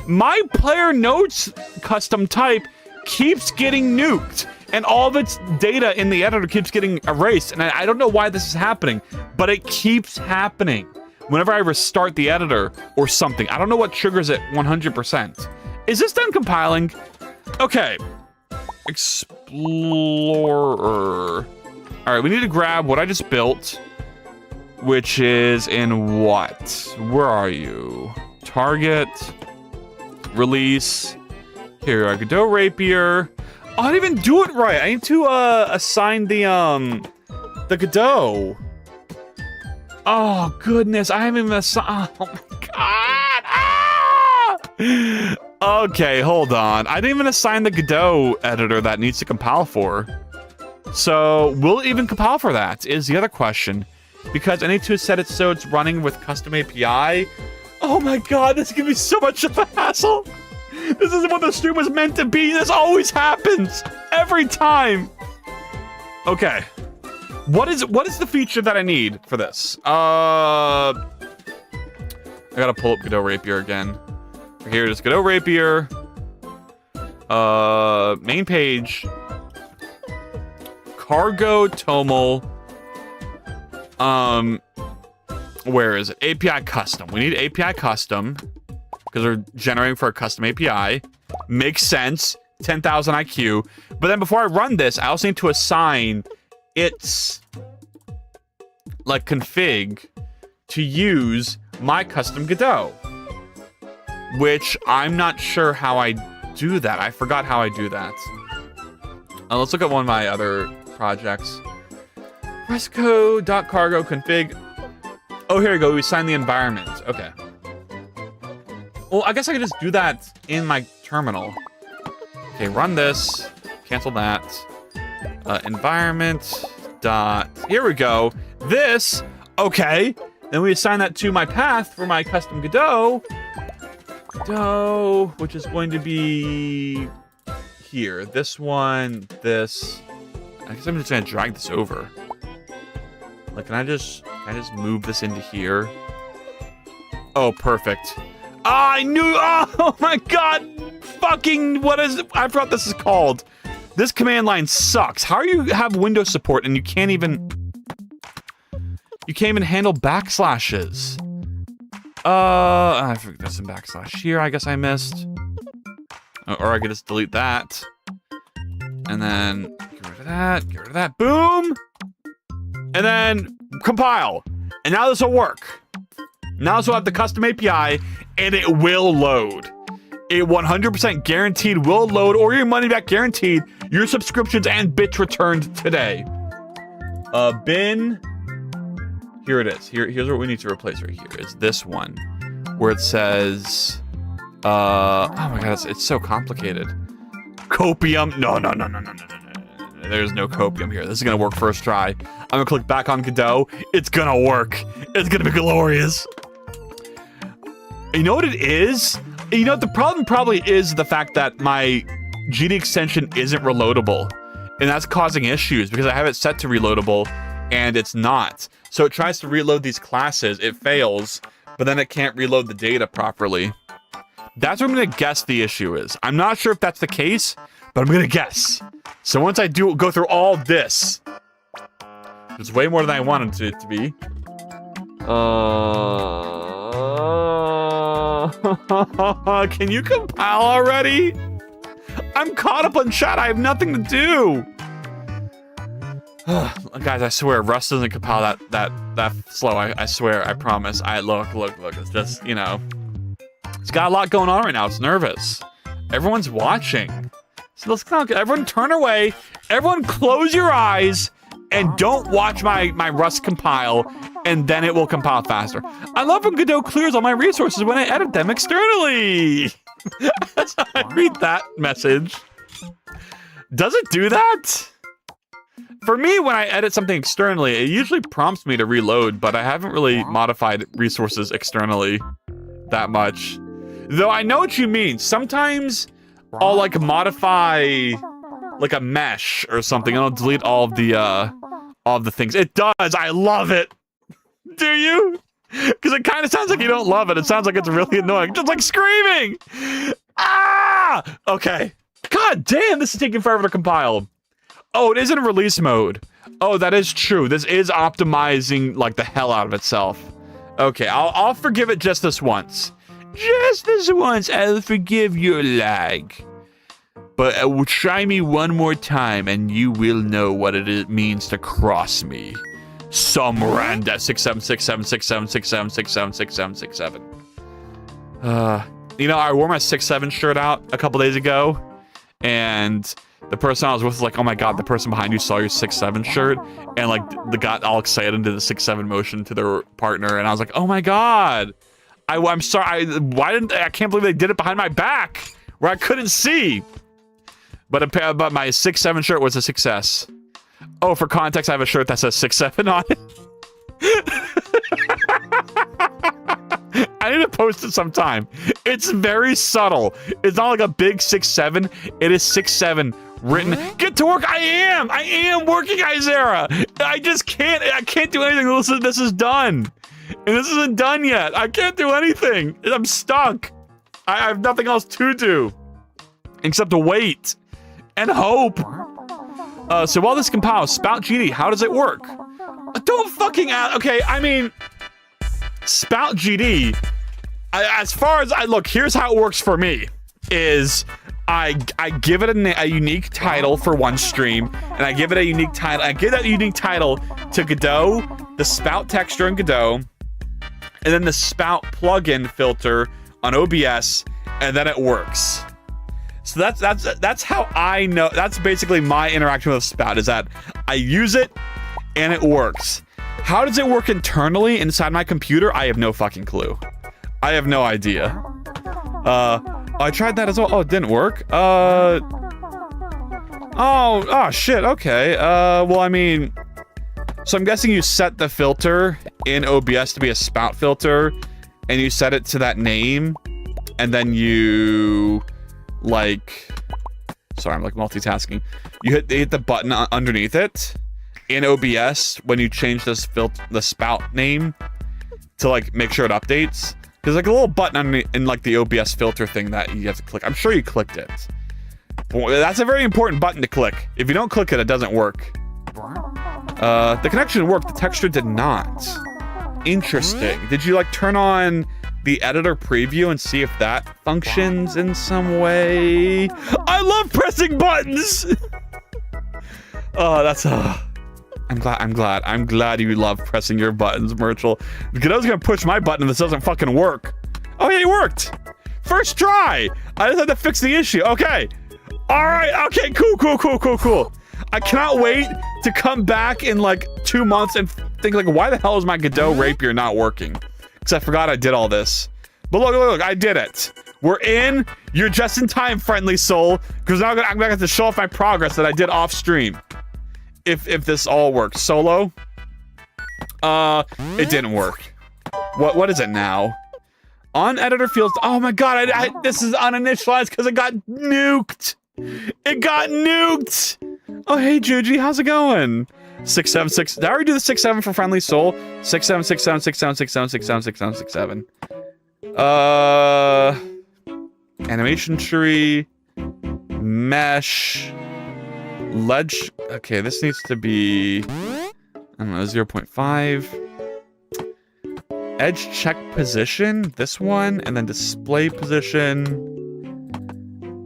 My player nodes custom type keeps getting nuked. And all of its data in the editor keeps getting erased. And I don't know why this is happening, but it keeps happening whenever I restart the editor or something. I don't know what triggers it 100%. Is this done compiling? Okay. Explorer. All right, we need to grab what I just built, which is in what? Where are you? Target. Release. Here, Godot Rapier. Oh, I didn't even do it right. I need to assign the Godot. Oh goodness, I haven't even assigned. Oh my God! Ah! Okay, hold on. I didn't even assign the Godot editor that needs to compile for. So will it even compile for that? Is the other question. Because I need to set it so it's running with custom API. Oh my God, this is gonna be so much of a hassle. This isn't what the stream was meant to be. This always happens. Every time. Okay. What is the feature that I need for this? I gotta pull up Godot Rapier again. Here it is, Godot Rapier. Main page. Cargo Toml. Where is it? API custom. We need API custom. Because we're generating for a custom API. Makes sense. 10,000 IQ. But then before I run this, I also need to assign its like config to use my custom Godot. Which I'm not sure how I do that. I forgot how I do that. Let's look at one of my other projects. Resco.cargo config. Oh, here we go. We assign the environment. Okay. Well, I guess I could just do that in my terminal. Okay, run this. Cancel that. Environment. Dot. Here we go. This. Okay. Then we assign that to my path for my custom Godot. Godot, which is going to be here. This one. This. I guess I'm just gonna drag this over. Like, can I just move this into here? Oh, perfect. I knew. Oh my God! Fucking what is it? I forgot this is called. This command line sucks. How are you have Windows support and you can't even handle backslashes? I forgot there's some backslash here. I guess I missed. Or I could just delete that, and then get rid of that. Get rid of that. Boom, and then compile. And now this will work. Now this will have the custom API, and it will load. It 100% guaranteed will load, or your money back guaranteed, your subscriptions and bits returned today. Bin. Here it is. Here's what we need to replace right here. Is this one, where it says, oh my God, it's so complicated. Copium. No. There's no copium here. This is gonna work first try. I'm gonna click back on Godot. It's gonna work. It's gonna be glorious. You know what it is? You know, the problem probably is the fact that my GD extension isn't reloadable. And that's causing issues because I have it set to reloadable and it's not. So it tries to reload these classes, it fails, but then it can't reload the data properly. That's what I'm gonna guess the issue is. I'm not sure if that's the case, but I'm gonna guess. So once I do go through all this, it's way more than I wanted it to be. Can you compile already? I'm caught up on chat. I have nothing to do. Guys, I swear, Rust doesn't compile that slow. I swear, I promise. Look. It's just, you know, it's got a lot going on right now. It's nervous. Everyone's watching. So let's everyone turn away. Everyone close your eyes and don't watch my Rust compile, and then it will compile faster. I love when Godot clears all my resources when I edit them externally. That's how I read that message. Does it do that? For me, when I edit something externally, it usually prompts me to reload, but I haven't really modified resources externally that much. Though I know what you mean. Sometimes I'll like modify like a mesh or something, and I'll delete all of the things. It does. I love it. Do you? Because it kind of sounds like you don't love it. It sounds like it's really annoying. Just like screaming. Ah! Okay. God damn, this is taking forever to compile. Oh, it is in release mode. Oh, that is true. This is optimizing like the hell out of itself. Okay, I'll forgive it just this once. Just this once, I'll forgive your lag. But try me one more time, and you will know what it means to cross me. Some random 67676767676767. You know, I wore my 6-7 shirt out a couple days ago, and the person I was with was like, "Oh my god, the person behind you saw your 6-7 shirt," and like they got all excited and did the 6-7 motion to their partner, and I was like, "Oh my god, I'm sorry. I can't believe they did it behind my back where I couldn't see." But my 6-7 shirt was a success. Oh, for context, I have a shirt that says 6-7 on it. I need to post it sometime. It's very subtle. It's not like a big 6-7. It is 6-7 written. Get to work. I am working, Isera. I just can't. I can't do anything. This is done. And this isn't done yet. I can't do anything. I'm stuck. I have nothing else to do except to wait and hope. So while this compiles, Spout GD, how does it work? Don't fucking ask. Okay, I mean, Spout GD, as far as I look, here's how it works for me, is I give it a unique title for one stream, and I give it a unique title. I give that unique title to Godot, the Spout texture in Godot, and then the Spout plugin filter on OBS, and then it works. So that's how I know. That's basically my interaction with Spout, is that I use it and it works. How does it work internally inside my computer? I have no fucking clue. I have no idea. I tried that as well. Oh, it didn't work. Oh, shit. Okay. Well, I mean, so I'm guessing you set the filter in OBS to be a Spout filter, and you set it to that name, and then you like, sorry, I'm like multitasking. You hit the button underneath it in OBS when you change this the Spout name to like make sure it updates. There's like a little button in like the OBS filter thing that you have to click. I'm sure you clicked it. That's a very important button to click. If you don't click it, it doesn't work. The connection worked. The texture did not. Interesting. Did you like turn on the editor preview and see if that functions in some way? I love pressing buttons. Oh, that's I'm glad you love pressing your buttons, Myrtle. Because I was gonna push my button and this doesn't fucking work. Oh yeah, it worked. First try. I just had to fix the issue. Okay. All right. Okay. Cool. I cannot wait to come back in like 2 months and think like, why the hell is my Godot rapier not working? Because I forgot I did all this. But look, I did it. We're in. You're just in time, friendly soul. Because now I'm gonna have to show off my progress that I did off stream. If this all works. Solo? It didn't work. What is it now? On editor fields. Oh my god, this is uninitialized because it got nuked. It got nuked. Oh hey Juji, how's it going? 676. Did I already do the 6-7 for friendly soul? 6-7, 6-7, 6-7, 6-7, 6-7, 6-7. Animation tree. Mesh. Ledge. Okay, this needs to be, I don't know, 0.5. Edge check position. This one, and then display position.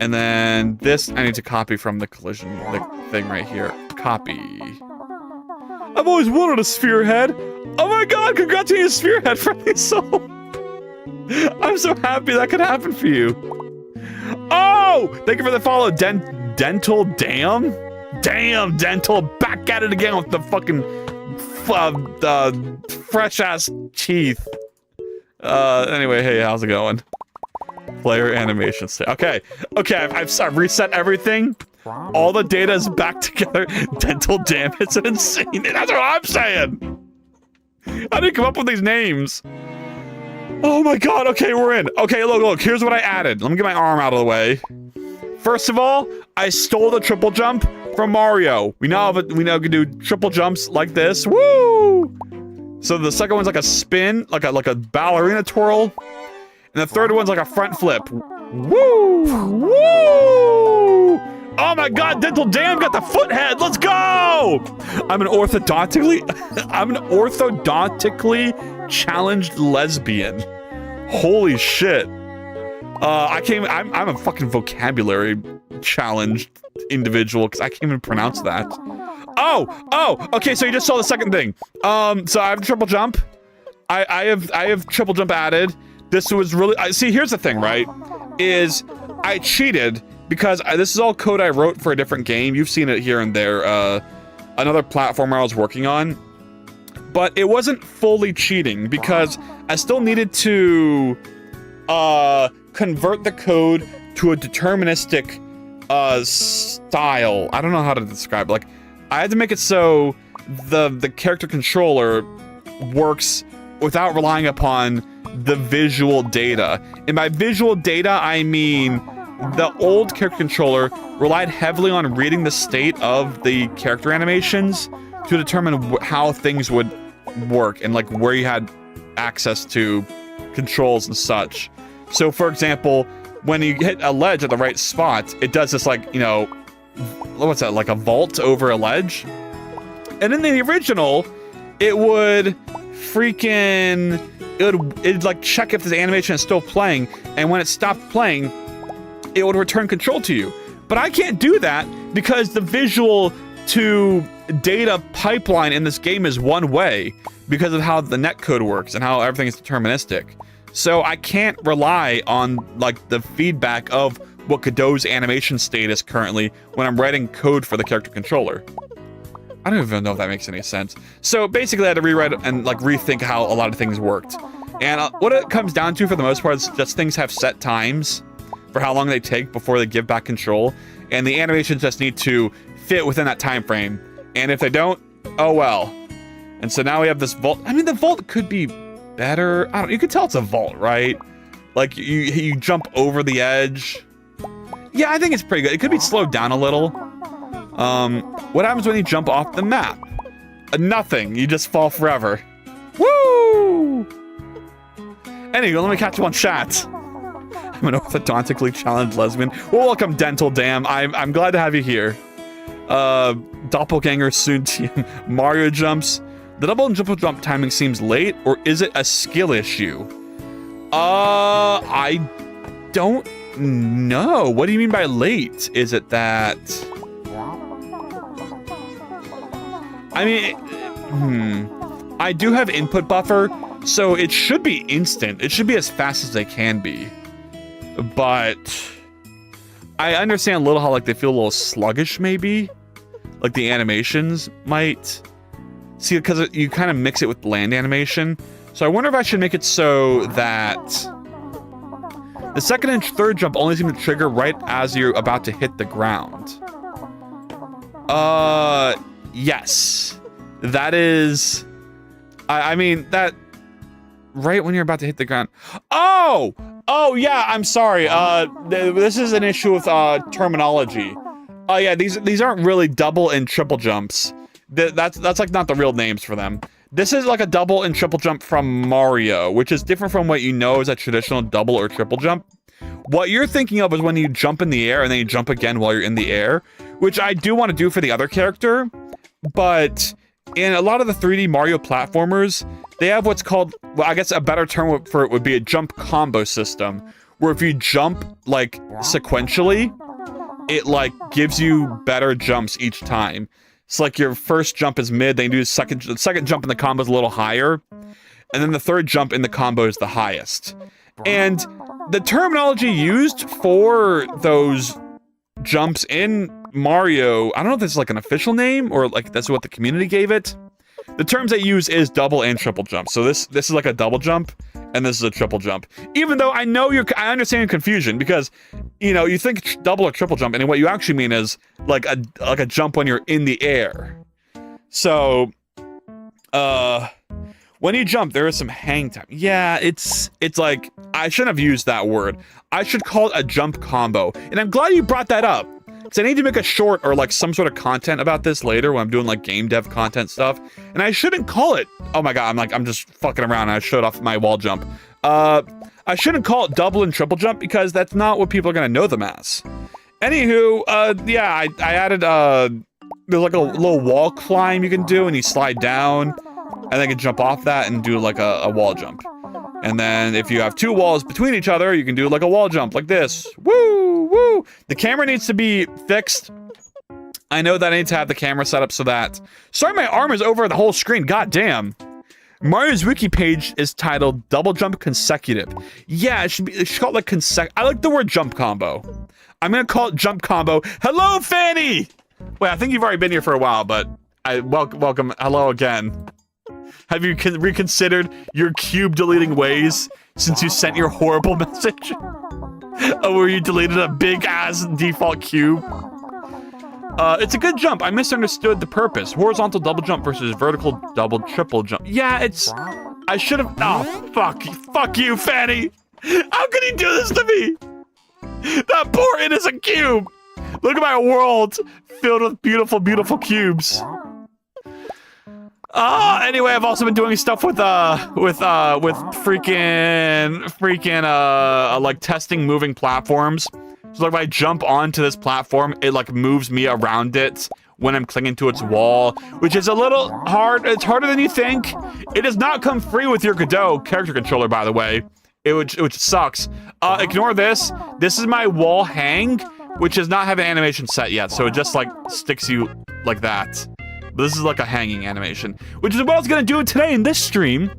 And then this I need to copy from the collision thing right here. Copy. I've always wanted a sphere head. Oh my god, congrats on your sphere head, friendly soul. I'm so happy that could happen for you. Oh, thank you for the follow, Dental Damn. Damn, Dental, back at it again with the fucking fresh ass teeth. Anyway, hey, how's it going? Player animation state. Okay, I've reset everything. All the data is back together. Dental Damn, it's an insane. That's what I'm saying. How did you come up with these names? Oh my god, okay, we're in. Okay, look, here's what I added. Let me get my arm out of the way. First of all, I stole the triple jump from Mario. We now can do triple jumps like this. Woo! So the second one's like a spin, like a ballerina twirl. And the third one's like a front flip. Woo! Woo! Oh my god, Dental Damn got the foot head. Let's go! I'm an orthodontically challenged lesbian. Holy shit. I'm a fucking vocabulary challenged individual because I can't even pronounce that. Oh, okay, so you just saw the second thing. So I have triple jump. I have triple jump added. This was really, see, here's the thing, right? Is I cheated because this is all code I wrote for a different game. You've seen it here and there. Another platformer I was working on. But it wasn't fully cheating because I still needed to convert the code to a deterministic style. I don't know how to describe it. Like, I had to make it so the character controller works without relying upon the visual data. And by visual data, I mean the old character controller relied heavily on reading the state of the character animations to determine how things would work and like where you had access to controls and such. So for example, when you hit a ledge at the right spot, it does this like, you know, what's that, like a vault over a ledge? And in the original, it would freaking, it'd like check if the animation is still playing, and when it stopped playing, it would return control to you. But I can't do that because the visual to data pipeline in this game is one way because of how the netcode works and how everything is deterministic. So I can't rely on like the feedback of what Godot's animation state is currently when I'm writing code for the character controller. I don't even know if that makes any sense. So basically I had to rewrite and like rethink how a lot of things worked. And what it comes down to for the most part is just things have set times for how long they take before they give back control. And the animations just need to fit within that time frame. And if they don't, oh well. And so now we have this vault. I mean, the vault could be better. I don't, you could tell it's a vault, right? Like you jump over the edge. Yeah, I think it's pretty good. It could be slowed down a little. What happens when you jump off the map? Nothing. You just fall forever. Woo! Anyway, let me catch you on chat. I'm an orthodontically challenged lesbian. Well, welcome, Dental Damn. I'm glad to have you here. Doppelganger soon team. Mario jumps. The double and triple jump timing seems late, or is it a skill issue? I don't know. What do you mean by late? Is it that... I mean, I do have input buffer, so it should be instant. It should be as fast as they can be. But I understand a little how like they feel a little sluggish, maybe. Like the animations might. See, because you kind of mix it with land animation. So I wonder if I should make it so that the second and third jump only seem to trigger right as you're about to hit the ground. Yes. That is... I mean, that... Right when you're about to hit the ground. Oh! Oh, yeah, I'm sorry. This is an issue with terminology. Oh, yeah, these aren't really double and triple jumps. That's like not the real names for them. This is like a double and triple jump from Mario, which is different from what you know as a traditional double or triple jump. What you're thinking of is when you jump in the air and then you jump again while you're in the air, which I do want to do for the other character, but in a lot of the 3D Mario platformers, they have what's called, well, I guess a better term for it would be a jump combo system, where if you jump like sequentially, it like gives you better jumps each time. So like your first jump is mid, then you do the second jump in the combo is a little higher, and then the third jump in the combo is the highest. And the terminology used for those jumps in Mario, I don't know if this is like an official name or like that's what the community gave it. The terms they use is double and triple jump. So this is like a double jump, and this is a triple jump. Even though I understand confusion because, you know, you think double or triple jump, and what you actually mean is like a jump when you're in the air. So, when you jump, there is some hang time. Yeah, it's like I shouldn't have used that word. I should call it a jump combo. And I'm glad you brought that up. Because I need to make a short or like some sort of content about this later when I'm doing like game dev content stuff. And I shouldn't call it, oh my god, I'm just fucking around and I showed off my wall jump. I shouldn't call it double and triple jump because that's not what people are gonna know them as. Anywho, yeah, I added, there's like a little wall climb you can do and you slide down and then you can jump off that and do like a wall jump. And then if you have two walls between each other, you can do like a wall jump like this. Woo, woo. The camera needs to be fixed. I know that I need to have the camera set up so that... Sorry, my arm is over the whole screen. God damn. Mario's wiki page is titled Double Jump Consecutive. Yeah, it should call it like consecutive. I like the word jump combo. I'm gonna call it jump combo. Hello, Fanny! Wait, I think you've already been here for a while, but welcome. Hello again. Have you reconsidered your cube deleting ways since you sent your horrible message? Oh, where you deleted a big-ass default cube? It's a good jump. I misunderstood the purpose. Horizontal double jump versus vertical double triple jump. Yeah, it's... I should have... Oh, fuck. Fuck you, Fanny! How could he do this to me? That poor innocent cube! Look at my world filled with beautiful, beautiful cubes. Anyway, I've also been doing stuff with freaking like testing moving platforms. So like if I jump onto this platform, it like moves me around it when I'm clinging to its wall, which is a little hard. It's harder than you think. It does not come free with your Godot character controller, by the way. Which sucks. Ignore this. This is my wall hang, which does not have an animation set yet, so it just like sticks you like that. But this is like a hanging animation, which is what I was gonna do today in this stream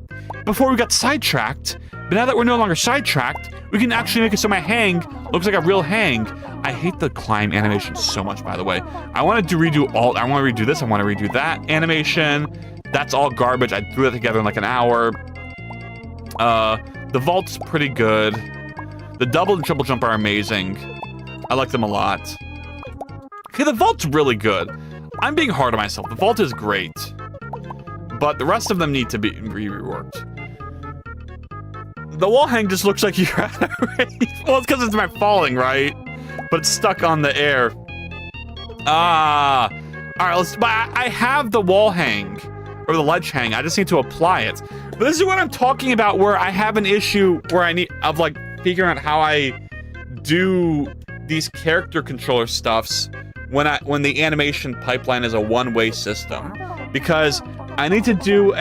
before we got sidetracked. But now that we're no longer sidetracked, we can actually make it so my hang looks like a real hang. I hate the climb animation so much, by the way. I want to redo this, I want to redo that animation. That's all garbage. I threw that together in like an hour. The vault's pretty good. The double and triple jump are amazing. I like them a lot. Okay, the vault's really good. I'm being hard on myself. The vault is great. But the rest of them need to be reworked. The wall hang just looks like you're at a rave. Well, it's because it's my falling, right? But it's stuck on the air. Alright, I have the wall hang. Or the ledge hang. I just need to apply it. But this is what I'm talking about, where I have an issue where of like figuring out how I do these character controller stuffs when the animation pipeline is a one-way system. Because I need to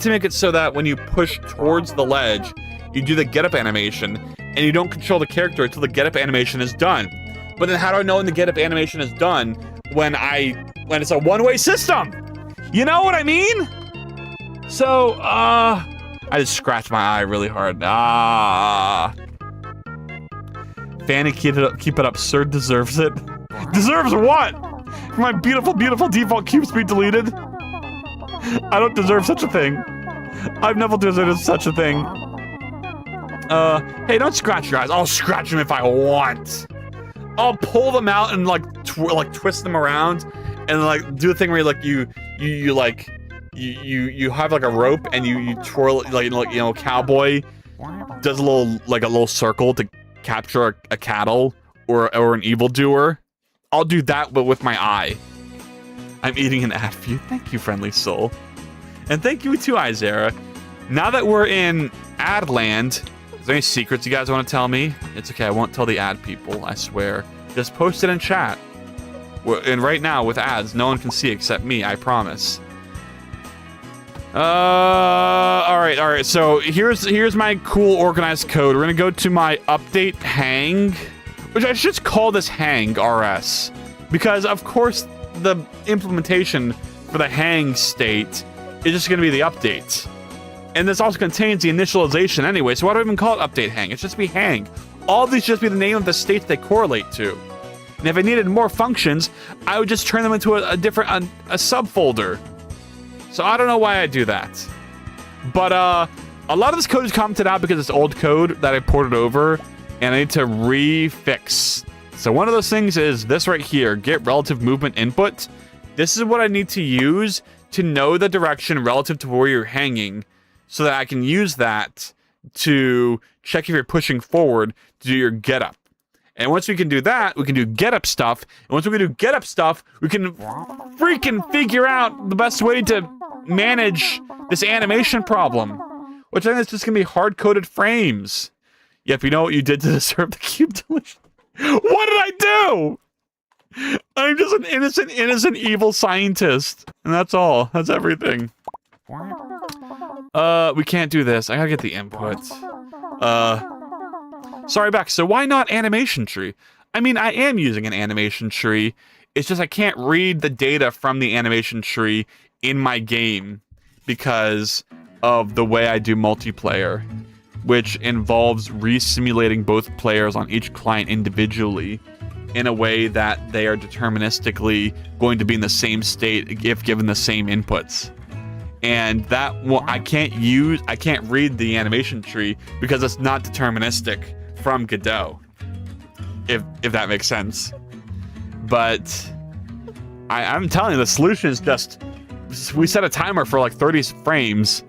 make it so that when you push towards the ledge, you do the get-up animation, and you don't control the character until the get-up animation is done. But then how do I know when the get-up animation is done when it's a one-way system? You know what I mean? So, I just scratched my eye really hard. Fanny, keep it up. Sir deserves it. Deserves what? For my beautiful, beautiful default cubes to be deleted? I don't deserve such a thing. I've never deserved such a thing. Hey, don't scratch your eyes. I'll scratch them if I want. I'll pull them out and like twist them around, and like do the thing where you have like a rope and you twirl it, like you know, cowboy does a little circle to capture a cattle or an evildoer. I'll do that, but with my eye. I'm eating an ad for you. Thank you, friendly soul. And thank you too, Izera. Now that we're in ad land, is there any secrets you guys want to tell me? It's okay, I won't tell the ad people, I swear. Just post it in chat. And right now, with ads, no one can see except me, I promise. Alright, so here's my cool organized code. We're gonna go to my update hang, which I should just call this hang RS. Because, of course, the implementation for the hang state is just going to be the update. And this also contains the initialization anyway, so why do I even call it update hang? It's just be hang. All these just be the name of the states they correlate to. And if I needed more functions, I would just turn them into a different a subfolder. So I don't know why I do that. But a lot of this code is commented out because it's old code that I ported over, and I need to refix. So one of those things is this right here, get relative movement input. This is what I need to use to know the direction relative to where you're hanging, so that I can use that to check if you're pushing forward to do your get up. And once we can do that, we can do get up stuff. And once we can do get up stuff, we can freaking figure out the best way to manage this animation problem, which I think is just gonna be hard-coded frames. Yep, you know what you did to deserve the cube deletion? What did I do? I'm just an innocent evil scientist. And that's all. That's everything. We can't do this. I gotta get the inputs. Sorry, Beck. So why not animation tree? I mean, I am using an animation tree. It's just I can't read the data from the animation tree in my game because of the way I do multiplayer, which involves re-simulating both players on each client individually in a way that they are deterministically going to be in the same state if given the same inputs. And that I can't read the animation tree because it's not deterministic from Godot, if that makes sense. But I'm telling you, the solution is just we set a timer for like 30 frames,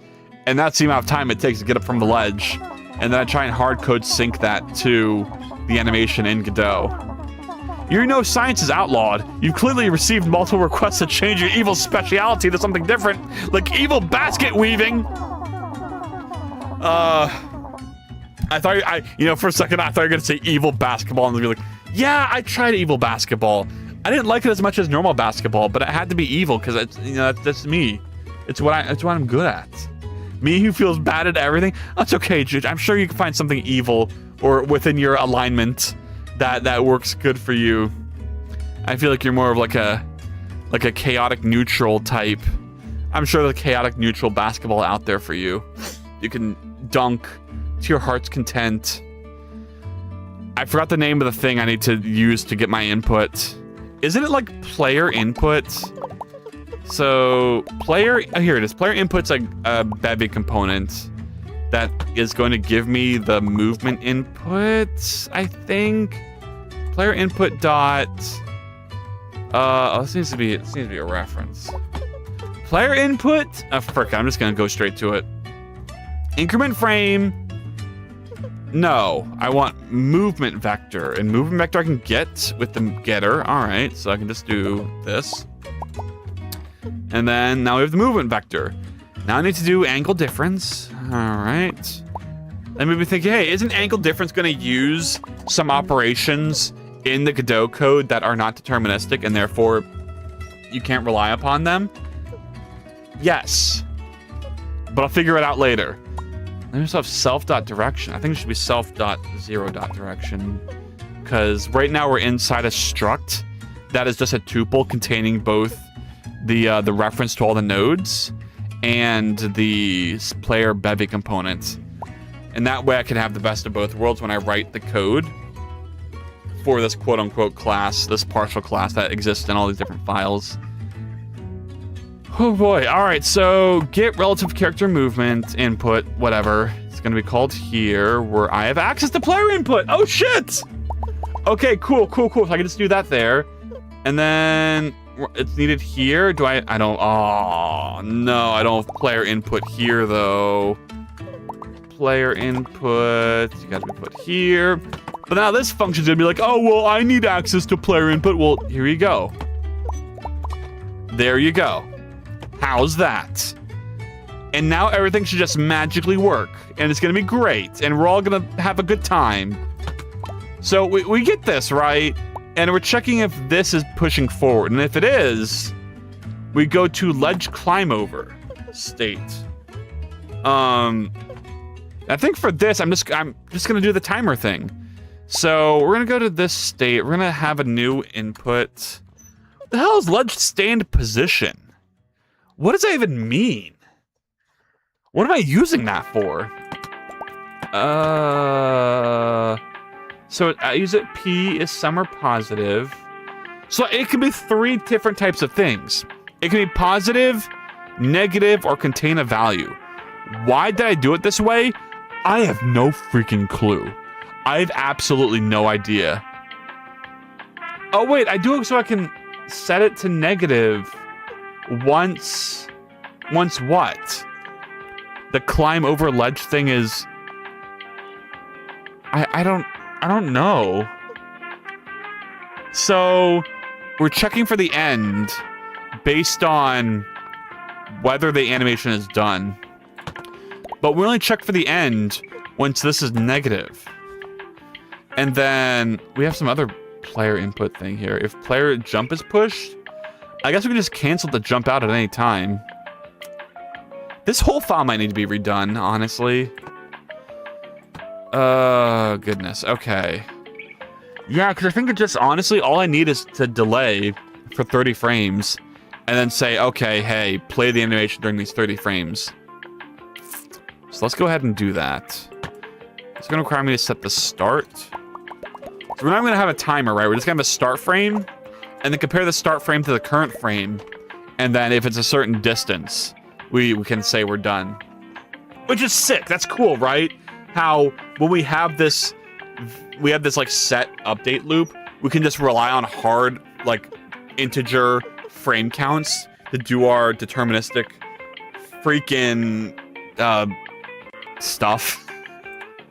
and that's the amount of time it takes to get up from the ledge, and then I try and hard code sync that to the animation in Godot. You know science is outlawed. You've clearly received multiple requests to change your evil speciality to something different, like evil basket weaving. I thought for a second I thought you were gonna say evil basketball and be like, yeah, I tried evil basketball. I didn't like it as much as normal basketball, but it had to be evil because it's that's me. It's what I'm good at. Me who feels bad at everything. That's okay, Jude. I'm sure you can find something evil or within your alignment that works good for you. I feel like you're more of like a chaotic neutral type. I'm sure there's a chaotic neutral basketball out there for you. You can dunk to your heart's content. I forgot the name of the thing I need to use to get my input. Isn't it like player input? So here it is. Player input's like a bevy component that is going to give me the movement input, I think. Player input dot this needs to be a reference. Player input, frick, I'm just gonna go straight to it. Increment frame. No, I want movement vector, and movement vector I can get with the getter. All right, so I can just do this, and then now we have the movement vector. Now I need to do angle difference. All right, and maybe think, hey, isn't angle difference going to use some operations in the Godot code that are not deterministic, and therefore you can't rely upon them? Yes, but I'll figure it out later. Let me just have self.direction. I think it should be self.0.direction, because right now we're inside a struct that is just a tuple containing both the reference to all the nodes and the player bevy component. And that way I can have the best of both worlds when I write the code for this quote-unquote class, this partial class that exists in all these different files. Oh boy, alright, so get relative character movement input, whatever. It's gonna be called here, where I have access to player input. Oh shit! Okay, cool. So I can just do that there. And then it's needed here. Oh no, I don't have player input here though. Player input, you gotta be put here. But now this function's gonna be like, oh, well, I need access to player input. Well, here you go. There you go. How's that? And now everything should just magically work, and it's gonna be great, and we're all gonna have a good time. So we get this, right? And we're checking if this is pushing forward, and if it is, we go to ledge climb over state. I think for this, I'm just gonna do the timer thing. So we're gonna go to this state. We're gonna have a new input. The hell is ledge stand position? What does that even mean? What am I using that for? So I use it. P is some are positive. So it could be 3 different types of things. It can be positive, negative, or contain a value. Why did I do it this way? I have no freaking clue. I have absolutely no idea. Oh wait, I do it so I can set it to negative once what? The climb over ledge thing is... I don't know. So we're checking for the end based on whether the animation is done. But we only check for the end once this is negative. And then we have some other player input thing here. If player jump is pushed, I guess we can just cancel the jump out at any time. This whole file might need to be redone, honestly. Goodness. Okay. Yeah, because I think it just, honestly, all I need is to delay for 30 frames and then say, okay, hey, play the animation during these 30 frames. So let's go ahead and do that. It's going to require me to set the start. So we're not going to have a timer, right? We're just going to have a start frame and then compare the start frame to the current frame. And then if it's a certain distance, we can say we're done. Which is sick. That's cool, right? How when we have this like set update loop, we can just rely on hard like integer frame counts to do our deterministic freaking stuff.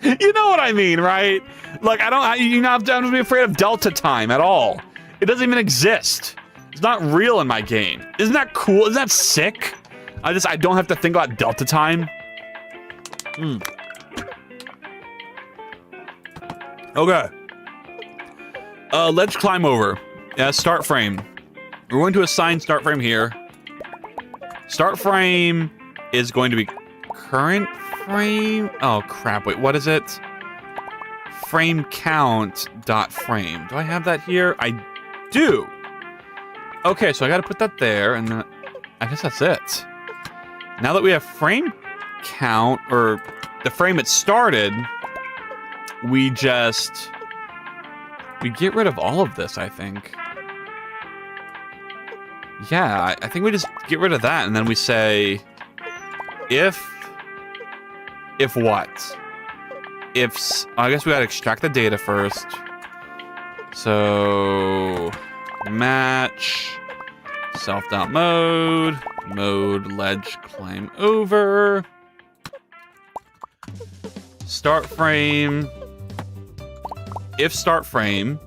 You know what I mean, right? Like you not have to be afraid of delta time at all. It doesn't even exist. It's not real in my game. Isn't that cool? Isn't that sick? I don't have to think about delta time. Okay. Ledge climb over. Start frame. We're going to assign start frame here. Start frame is going to be current frame. Oh crap! Wait, what is it? Frame count dot frame. Do I have that here? I do. Okay, so I got to put that there, and then I guess that's it. Now that we have frame count or the frame it started, we get rid of all of this, I think. Yeah, I think we just get rid of that, and then we say if what? I guess we gotta extract the data first. So match self.mode mode ledge climb over start frame. If start frame,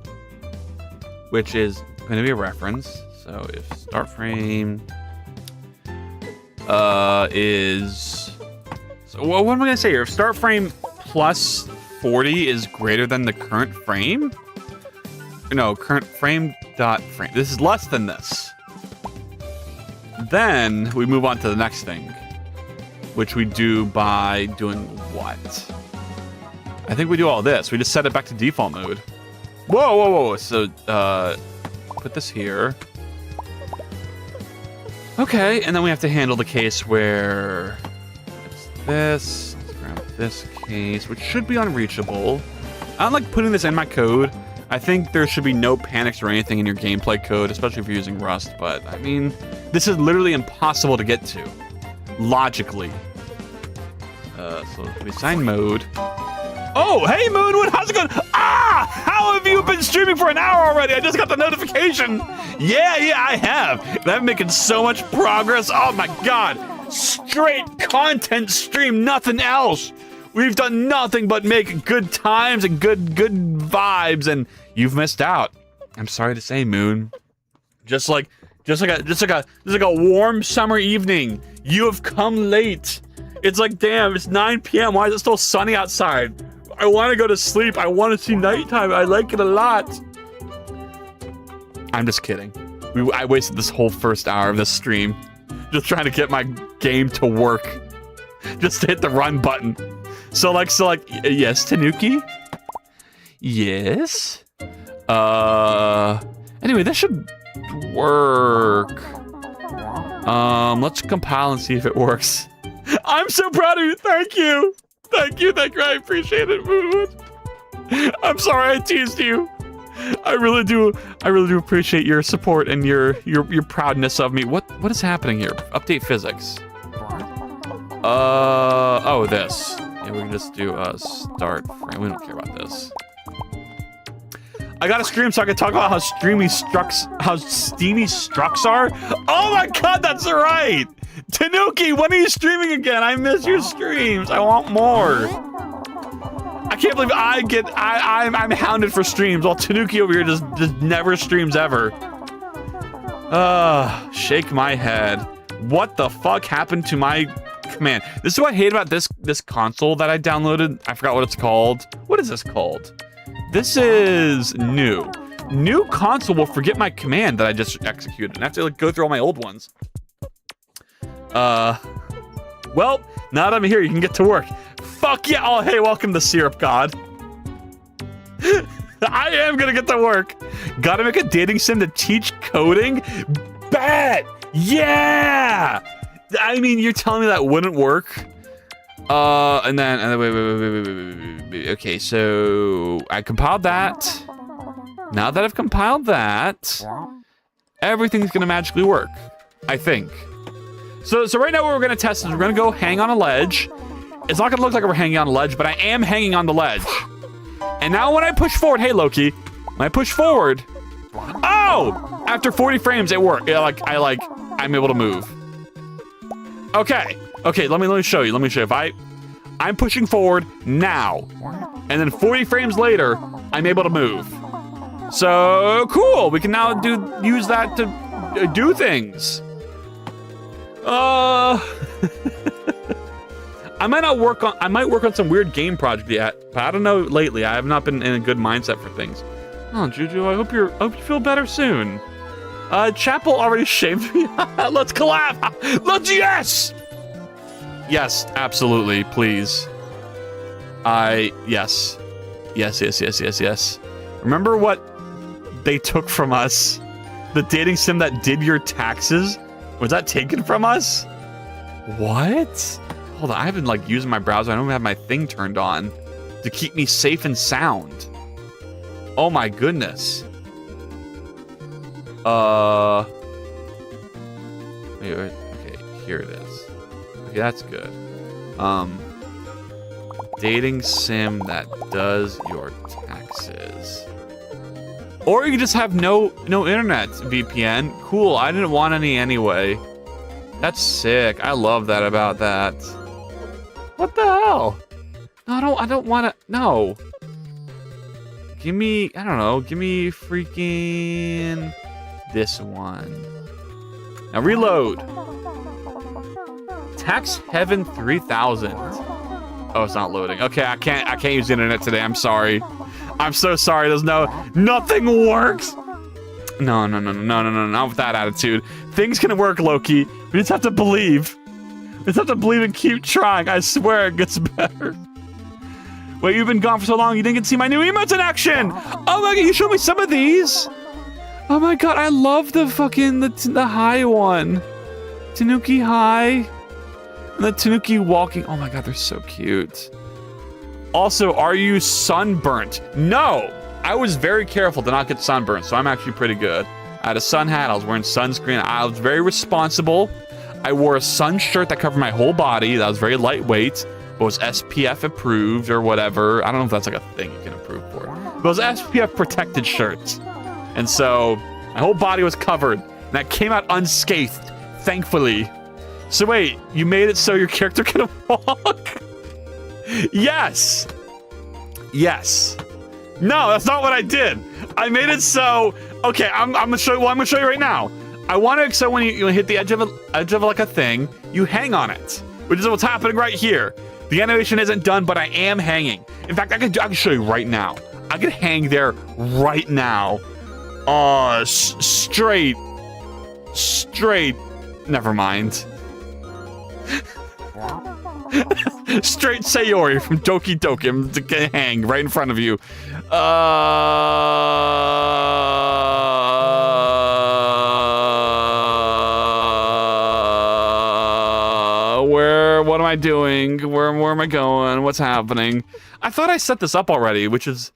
which is going to be a reference, so if start frame is, so what am I going to say here? If start frame plus 40 is greater than the current frame, no, current frame dot frame. This is less than this. Then we move on to the next thing, which we do by doing what? I think we do all this. We just set it back to default mode. Whoa, whoa, whoa. So, put this here. Okay, and then we have to handle the case where it's this. Let's grab this case, which should be unreachable. I don't like putting this in my code. I think there should be no panics or anything in your gameplay code, especially if you're using Rust. But, I mean, this is literally impossible to get to, logically. So we assign mode. Oh, hey, Moonwood, how's it going? Ah, how have you been streaming for an hour already? I just got the notification. Yeah, I have. And I'm making so much progress. Oh, my God. Straight content stream, nothing else. We've done nothing but make good times and good vibes, and you've missed out. I'm sorry to say, Moon. Just like a warm summer evening. You have come late. It's like, damn, it's 9 p.m. Why is it still sunny outside? I want to go to sleep. I want to see nighttime. I like it a lot. I'm just kidding. I wasted this whole first hour of this stream just trying to get my game to work. Just to hit the run button. So like, yes, Tanuki? Yes? Anyway, that should work. Let's compile and see if it works. I'm so proud of you. Thank you. Thank you. I appreciate it, Moon. I'm sorry I teased you. I really do appreciate your support and your proudness of me. What is happening here? Update physics. Oh, this. Yeah, we can just do a start frame. We don't care about this. I got a stream so I can talk about how steamy structs are. Oh my god, that's right! Tanuki, when are you streaming again? I miss your streams. I want more. I can't believe I'm hounded for streams while Tanuki over here just never streams ever. Shake my head. What the fuck happened to my command? This is what I hate about this console that I downloaded. I forgot what it's called. What is this called? This is new. New console will forget my command that I just executed, and I have to like go through all my old ones. Well, now that I'm here, you can get to work. Fuck yeah! Oh, hey, welcome to Syrup God. I am gonna get to work. Gotta make a dating sim to teach coding? Bet! Yeah! I mean, you're telling me that wouldn't work? And then wait. Okay, so I compiled that. Now that I've compiled that, everything's gonna magically work, I think. So right now what we're gonna test is we're gonna go hang on a ledge. It's not gonna look like we're hanging on a ledge, but I am hanging on the ledge. And now when I push forward, hey Loki, when I push forward, oh! After 40 frames, it worked. I'm able to move. Okay, let me show you. If I'm pushing forward now, and then 40 frames later, I'm able to move. So cool. We can now use that to do things. I might work on some weird game project yet, but I don't know lately. I have not been in a good mindset for things. Oh, Juju, I hope you feel better soon. Chapel already shamed me. Let's collab. Yes. Yes, absolutely, please. Yes. Remember what they took from us? The dating sim that did your taxes? Was that taken from us? What? Hold on, I haven't like using my browser. I don't even have my thing turned on to keep me safe and sound. Oh my goodness. Wait, okay, here it is. Okay, that's good. Dating sim that does your taxes. Or you just have no internet VPN. Cool, I didn't want any anyway. That's sick. I love that about that. What the hell? No, I don't want to. No. Give me, I don't know. Give me freaking this one. Now reload. Tax Heaven 3000. Oh, it's not loading. Okay, I can't use the internet today. I'm sorry. I'm so sorry. Nothing works. No, not with that attitude. Things can work, Loki. We just have to believe. We just have to believe and keep trying. I swear it gets better. Wait, you've been gone for so long, you didn't get to see my new emotes in action! Oh my god, you showed me some of these? Oh my god, I love the fucking, the high one. Tanuki high. And the Tanuki walking. Oh my god, they're so cute. Also, are you sunburnt? No! I was very careful to not get sunburnt, so I'm actually pretty good. I had a sun hat, I was wearing sunscreen, I was very responsible. I wore a sun shirt that covered my whole body, that was very lightweight, but was SPF approved or whatever. I don't know if that's like a thing you can approve for. But it was SPF protected shirts. And so, my whole body was covered, and I came out unscathed, thankfully. So wait, you made it so your character can walk? Yes! Yes. No, that's not what I did. I made it so, okay, I'm gonna show you, well, I'm gonna show you right now. I want it so when you hit the edge of like a thing, you hang on it, which is what's happening right here. The animation isn't done, but I am hanging. In fact, I can show you right now. I can hang there right now. Straight. Never mind. Straight Sayori from Doki Doki. I'm gonna hang right in front of you. What am I doing? Where am I going? What's happening? I thought I set this up already, which is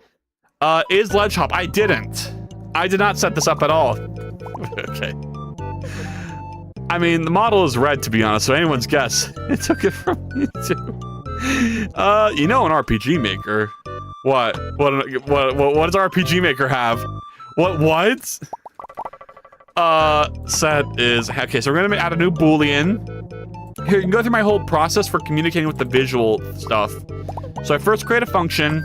ledge hop. I didn't. I did not set this up at all. Okay. I mean, the model is red, to be honest, so anyone's guess. It took it from me too. You know, an RPG Maker. What does RPG Maker have? What? Set is okay. So we're gonna add a new Boolean. Here, you can go through my whole process for communicating with the visual stuff. So I first create a function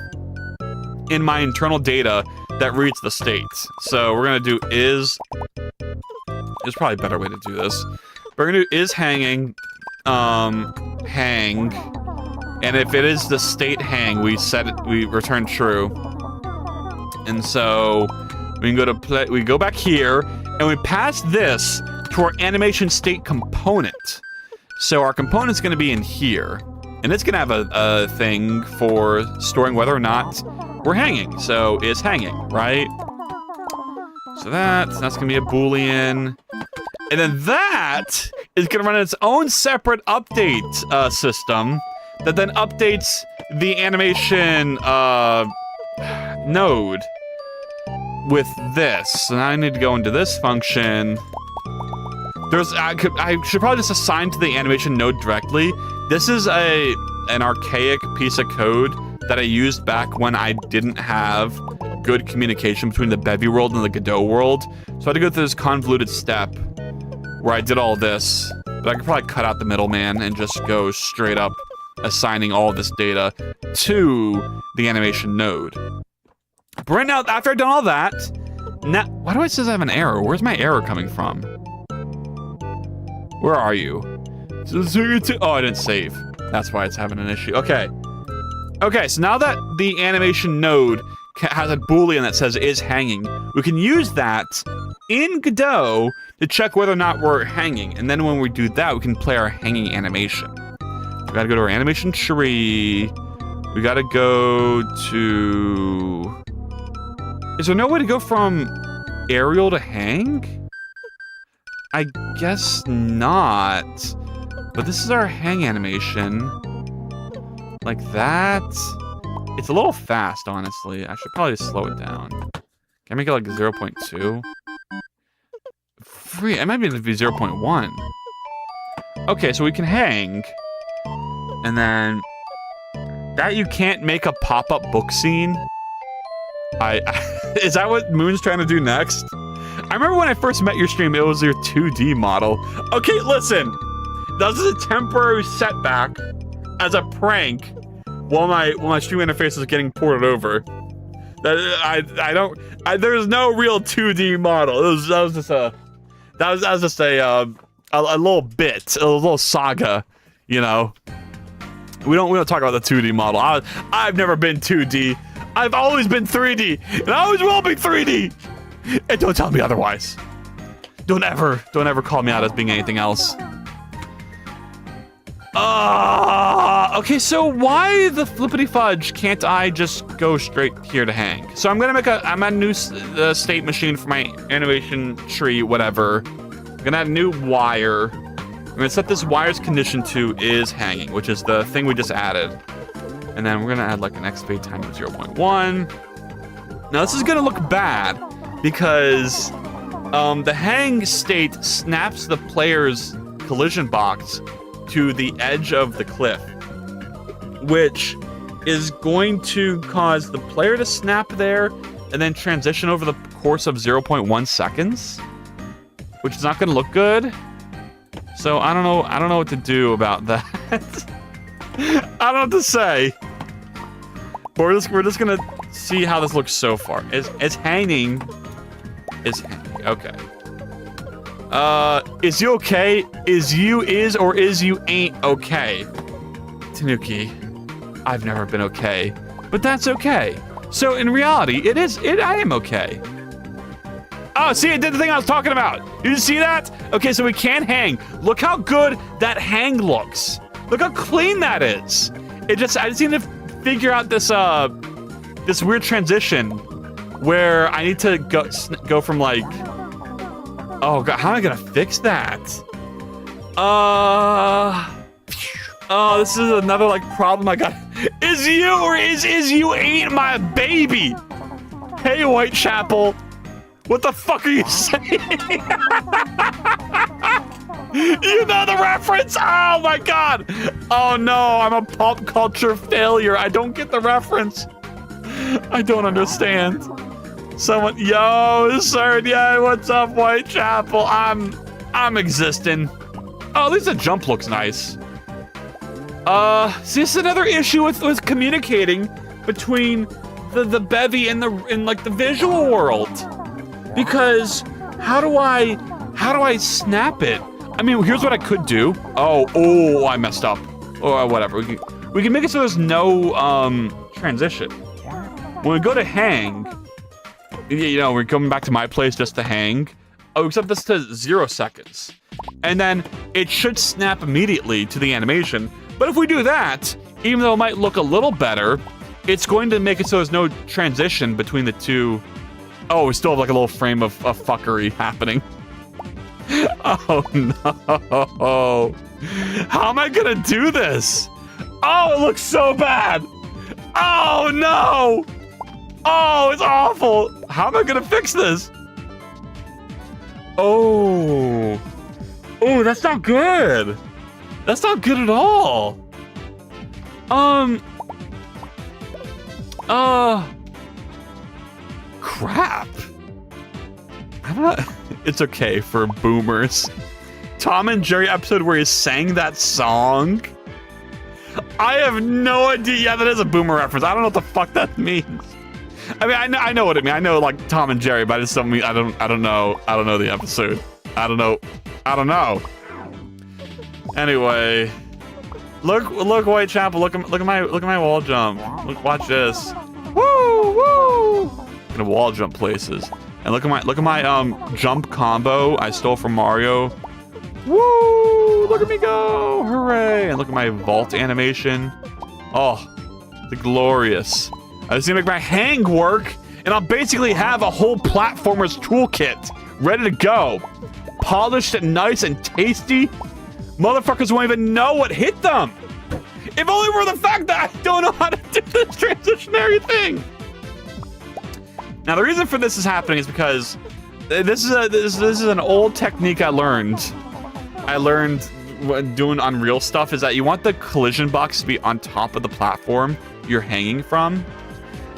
in my internal data that reads the state. So we're gonna do is. There's probably a better way to do this. We're gonna do is hanging, hang, and if it is the state hang, we return true. And so we can go to play. We go back here, and we pass this to our animation state component. So our component's gonna be in here, and it's gonna have a thing for storing whether or not we're hanging. So is hanging, right? So that's gonna be a Boolean. And then that is gonna run its own separate update system that then updates the animation node with this. So now I need to go into this function. I should probably just assign to the animation node directly. This is an archaic piece of code that I used back when I didn't have good communication between the Bevy world and the Godot world. So I had to go through this convoluted step where I did all this, but I could probably cut out the middleman and just go straight up assigning all this data to the animation node. But right now, after I've done all that, now, why do I say I have an error? Where's my error coming from? Where are you? Oh, I didn't save. That's why it's having an issue. Okay. Okay, so now that the animation node has a Boolean that says is hanging, we can use that in Godot to check whether or not we're hanging. And then when we do that, we can play our hanging animation. We gotta go to our animation tree. We gotta go to... Is there no way to go from aerial to hang? I guess not. But this is our hang animation. Like that. It's a little fast, honestly. I should probably slow it down. Can I make it like 0.2? It might be 0.1. Okay, so we can hang. And then that you can't make a pop-up book scene. Is that what Moon's trying to do next? I remember when I first met your stream, it was your 2D model. Okay, listen. This is a temporary setback as a prank while my stream interface is getting ported over. There's no real 2D model. That was just a little bit, a little saga, you know. We don't talk about the 2D model. I've never been 2D. I've always been 3D, and I always will be 3D. And don't tell me otherwise. Don't ever call me out as being anything else. Okay, so why the flippity fudge can't I just go straight here to hang? So I'm gonna make a new state machine for my animation tree, whatever. I'm gonna add a new wire. I'm gonna set this wire's condition to is hanging, which is the thing we just added. And then we're gonna add like an X fade time of 0.1. Now this is gonna look bad because the hang state snaps the player's collision box to the edge of the cliff, which is going to cause the player to snap there and then transition over the course of 0.1 seconds, which is not going to look good. So I don't know what to do about that. I don't know what to say. But we're just gonna see how this looks so far. It's hanging. It's hanging. Okay. Is you okay? Is you ain't okay? Tanuki, I've never been okay, but that's okay. So in reality, I am okay. Oh, see, it did the thing I was talking about. You see that? Okay, so we can hang. Look how good that hang looks. Look how clean that is. I just need to figure out this this weird transition where I need to go from like, oh god, how am I gonna fix that? Oh, this is another like problem I got. Is you or is you eating my baby? Hey, Whitechapel. What the fuck are you saying? You know the reference? Oh my god. Oh no, I'm a pop culture failure. I don't get the reference. I don't understand. Someone, yo, sir, yeah, what's up, Whitechapel? I'm existing. Oh, at least the jump looks nice. See, this is another issue with communicating between the bevy and like the visual world. Because how do I snap it? I mean, here's what I could do. Oh, I messed up. Or whatever. We can make it so there's no transition. When we go to hang, you know, we're coming back to my place just to hang. Oh, except this to 0 seconds. And then it should snap immediately to the animation. But if we do that, even though it might look a little better, it's going to make it so there's no transition between the two. Oh, we still have like a little frame of fuckery happening. Oh no. How am I gonna do this? Oh, it looks so bad. Oh no. Oh, it's awful. How am I gonna fix this? Oh, that's not good. That's not good at all. Crap. I'm not. It's okay for boomers. Tom and Jerry episode where he sang that song. I have no idea. Yeah, that is a boomer reference. I don't know what the fuck that means. I mean, I know what it means. I know like Tom and Jerry, but I just don't mean. I don't know the episode. I don't know. Anyway, look, Whitechapel. Look at my wall jump. Look, watch this. Woo! Gonna wall jump places. And look at my jump combo I stole from Mario. Woo! Look at me go! Hooray! And look at my vault animation. Oh, the glorious. I just need to make my hang work, and I'll basically have a whole platformer's toolkit ready to go. Polished and nice and tasty. Motherfuckers won't even know what hit them. If only for the fact that I don't know how to do this transitionary thing. Now the reason for this is happening is because this is an old technique I learned. When doing Unreal stuff is that you want the collision box to be on top of the platform you're hanging from.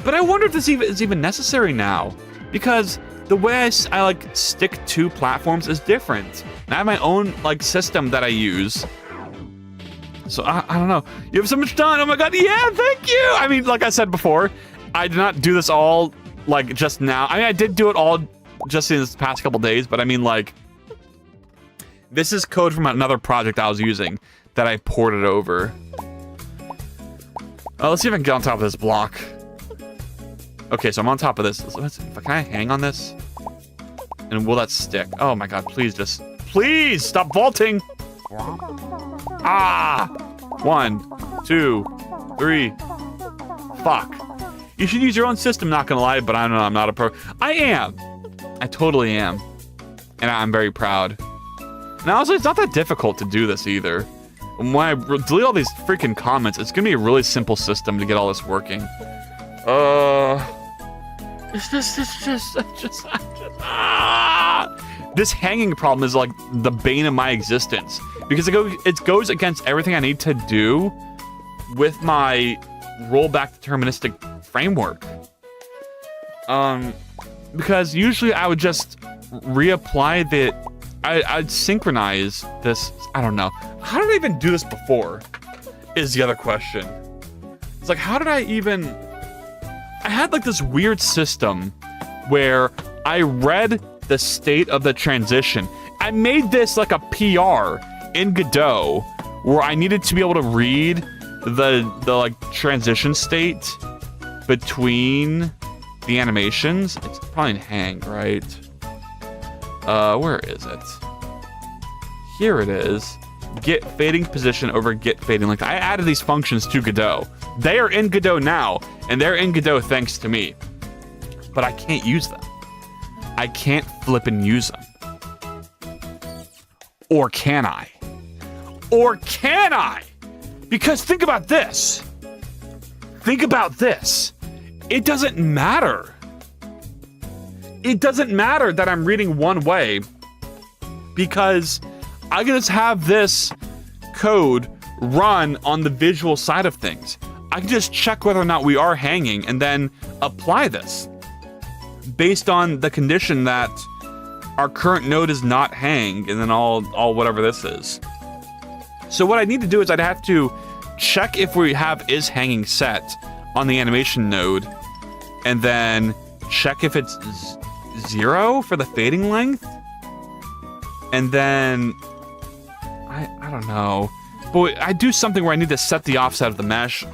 But I wonder if this is even necessary now, because the way I like stick to platforms is different. And I have my own like system that I use. So I don't know. You have so much done. Oh my god, yeah, thank you. I mean, like I said before, I did not do this all like just now. I mean, I did do it all just in this past couple days, but I mean like this is code from another project I was using that I ported over. Let's see if I can get on top of this block. Okay, so I'm on top of this. Can I hang on this? And will that stick? Oh my god, please stop vaulting. Ah! 1, 2, 3. Fuck. You should use your own system, not gonna lie, but I don't know, I'm not a pro. I am. I totally am. And I'm very proud. Now, also, it's not that difficult to do this either. When I delete all these freaking comments, it's gonna be a really simple system to get all this working. This hanging problem is like the bane of my existence because it goes against everything I need to do with my rollback deterministic framework. Because usually I would just reapply I'd synchronize this. I don't know. How did I even do this before? Is the other question. It's like, how did I even... I had like this weird system where I read the state of the transition. I made this like a PR in Godot where I needed to be able to read the like transition state between the animations. It's probably in hang, right? Where is it? Here it is. Get fading position over get fading length. I added these functions to Godot. They are in Godot now, and they're in Godot thanks to me. But I can't use them. I can't flip and use them. Or can I? Because think about this. Think about this. It doesn't matter. It doesn't matter that I'm reading one way because I can just have this code run on the visual side of things. I can just check whether or not we are hanging and then apply this based on the condition that our current node is not hang and then all whatever this is. So what I need to do is I'd have to check if we have is hanging set on the animation node and then check if it's 0 for the fading length. And then I don't know. But I do something where I need to set the offset of the mesh.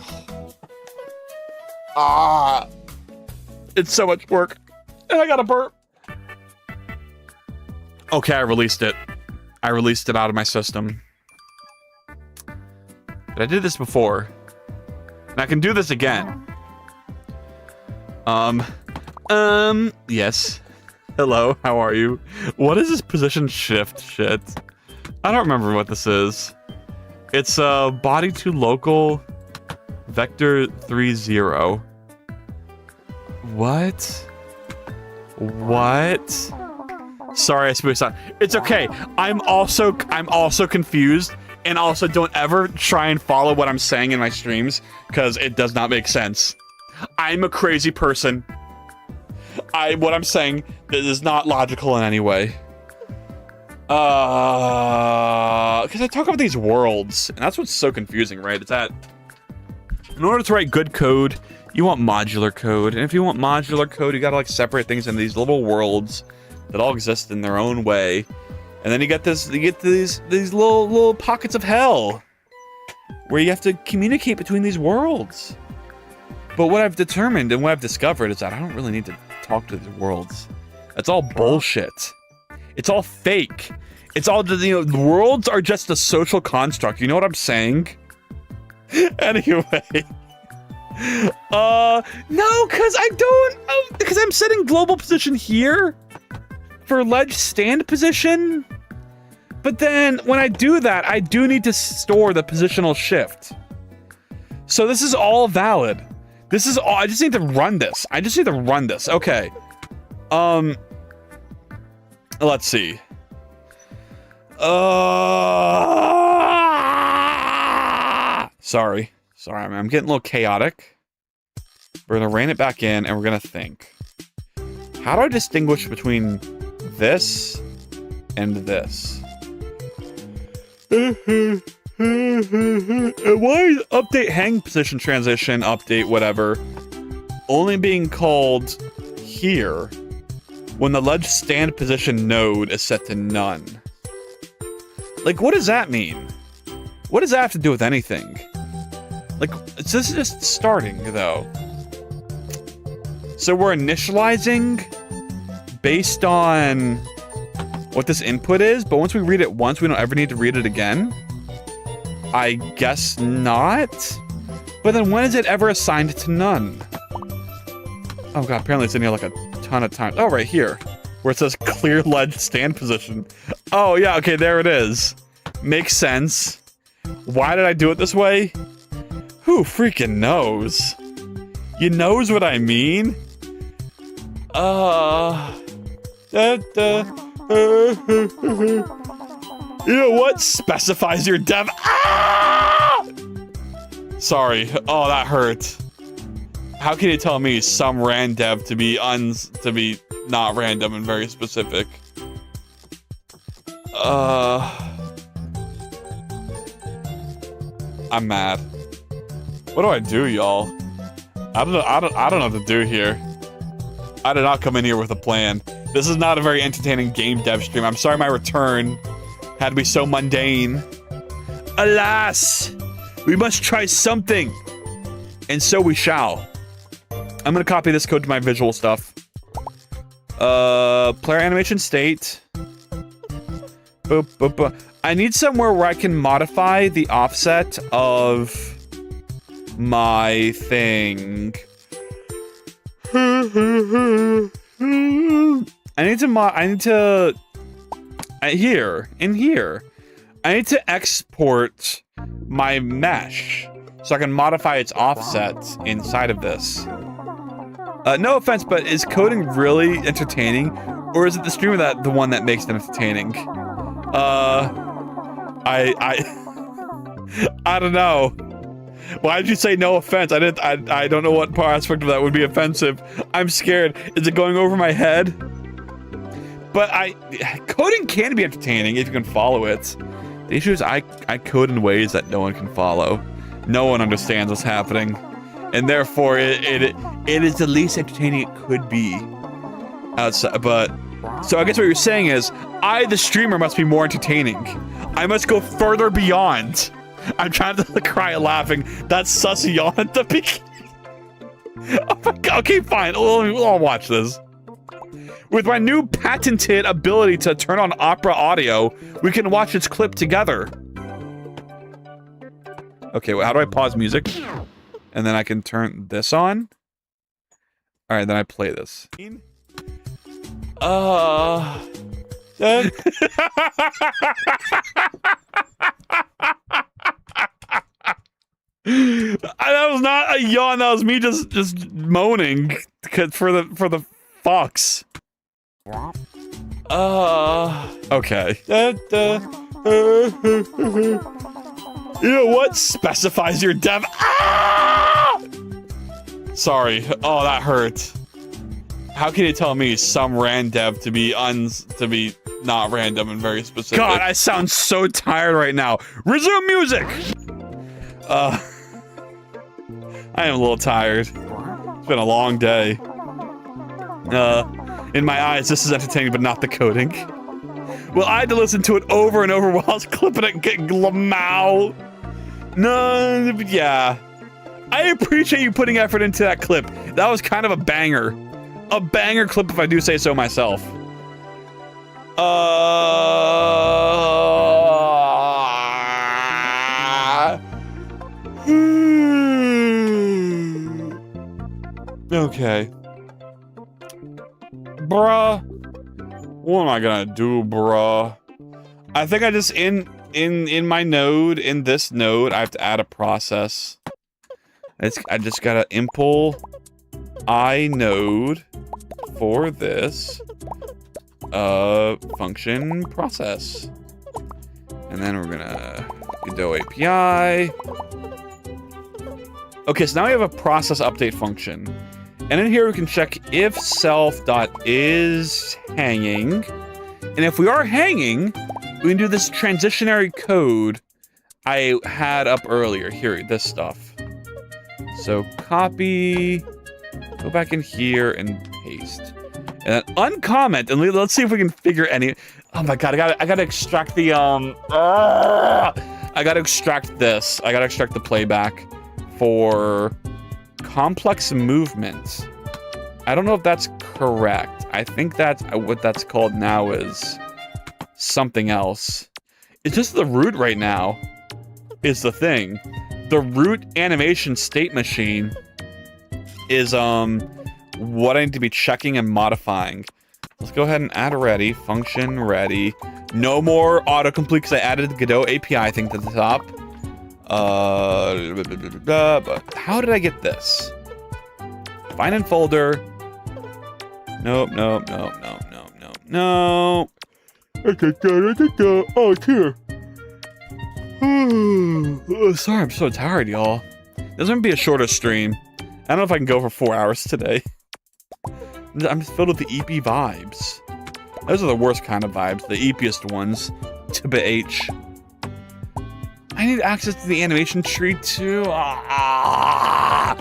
It's so much work. And I gotta burp. Okay, I released it. I released it out of my system. But I did this before. And I can do this again. Yes. Hello, how are you? What is this position shift shit? I don't remember what this is. It's body to local vector 3-0. What? What? Sorry, I spaced out. It's okay. I'm also confused, and also don't ever try and follow what I'm saying in my streams because it does not make sense. I'm a crazy person. What I'm saying is not logical in any way. Because I talk about these worlds, and that's what's so confusing, right? It's that in order to write good code, you want modular code, and if you want modular code, you gotta like separate things into these little worlds that all exist in their own way, and then you get these little pockets of hell where you have to communicate between these worlds. But what I've determined and what I've discovered is that I don't really need to talk to these worlds. That's all bullshit. It's all fake. It's all, you know, the worlds are just a social construct. You know what I'm saying? Anyway. No, because I don't, because I'm setting global position here for ledge stand position. But then when I do that, I do need to store the positional shift. So this is all valid. This is all, I just need to run this. I just need to run this. Okay. Let's see. Sorry, I'm getting a little chaotic. We're gonna rein it back in and we're gonna think. How do I distinguish between this and this? Why is update hang position transition update whatever only being called here when the ledge stand position node is set to none? Like, what does that mean? What does that have to do with anything? Like, this is just starting, though. So we're initializing based on what this input is, but once we read it once, we don't ever need to read it again? I guess not? But then when is it ever assigned to none? Oh god, apparently it's in here like a ton of times. Oh, right here. Where it says clear ledge stand position. Oh yeah, okay, there it is. Makes sense. Why did I do it this way? Who freaking knows? You knows what I mean? You know what specifies your dev? Ah! Sorry. Oh, that hurt. How can you tell me some rand dev to be not random and very specific? I'm mad. What do I do, y'all? I don't know what to do here. I did not come in here with a plan. This is not a very entertaining game dev stream. I'm sorry my return had to be so mundane. Alas, we must try something. And so we shall. I'm gonna copy this code to my visual stuff. Player animation state. Boop, boop, boop. I need somewhere where I can modify the offset of my thing. I need to export my mesh so I can modify its offset inside of this. No offense, but is coding really entertaining, or is it the streamer the one that makes them entertaining? I don't know. Why did you say no offense? I don't know what aspect of that would be offensive. I'm scared. Is it going over my head? But coding can be entertaining if you can follow it. The issue is I code in ways that no one can follow. No one understands what's happening. And therefore it is the least entertaining it could be. But so I guess what you're saying is the streamer must be more entertaining. I must go further beyond. I'm trying to cry laughing. That's sussy yawn at the beginning. Oh my god, okay, fine. I'll watch this. With my new patented ability to turn on opera audio, we can watch its clip together. Okay, well, how do I pause music? And then I can turn this on? Alright, then I play this. That was not a yawn, that was me just moaning for the fox. Okay. You know what specifies your dev? Ah! Sorry. Oh, that hurt. How can you tell me some rand dev to be not random and very specific? God, I sound so tired right now. Resume music. I am a little tired. It's been a long day. In my eyes, this is entertaining, but not the coding. Well, I had to listen to it over and over while I was clipping it, getting glamau. No, yeah. I appreciate you putting effort into that clip. That was kind of a banger. A banger clip, if I do say so myself. Okay. Bruh. What am I gonna do, bruh? I think I just in my node, in this node, I have to add a process. I just gotta impl inode for this function process. And then we're gonna Godot API. Okay, so now we have a process update function. And in here we can check if self.is hanging. And if we are hanging, we can do this transitionary code I had up earlier. Here, this stuff. So copy, go back in here and paste. And then uncomment, and let's see if we can figure any. Oh my god, I gotta extract the I gotta extract this. I gotta extract the playback for complex movement. I don't know if that's correct. I think that's what that's called now is something else. It's just the root right now is the thing. The root animation state machine is what I need to be checking and modifying. Let's go ahead and add ready, function ready. No more autocomplete because I added the Godot API thing to the top. But how did I get this? Find in folder. Nope. Oh, it's here. Oh, sorry, I'm so tired, y'all. This is gonna be a shorter stream. I don't know if I can go for 4 hours today. I'm filled with the EP vibes. Those are the worst kind of vibes, the epiest ones. TBH. I need access to the animation tree too. Alright.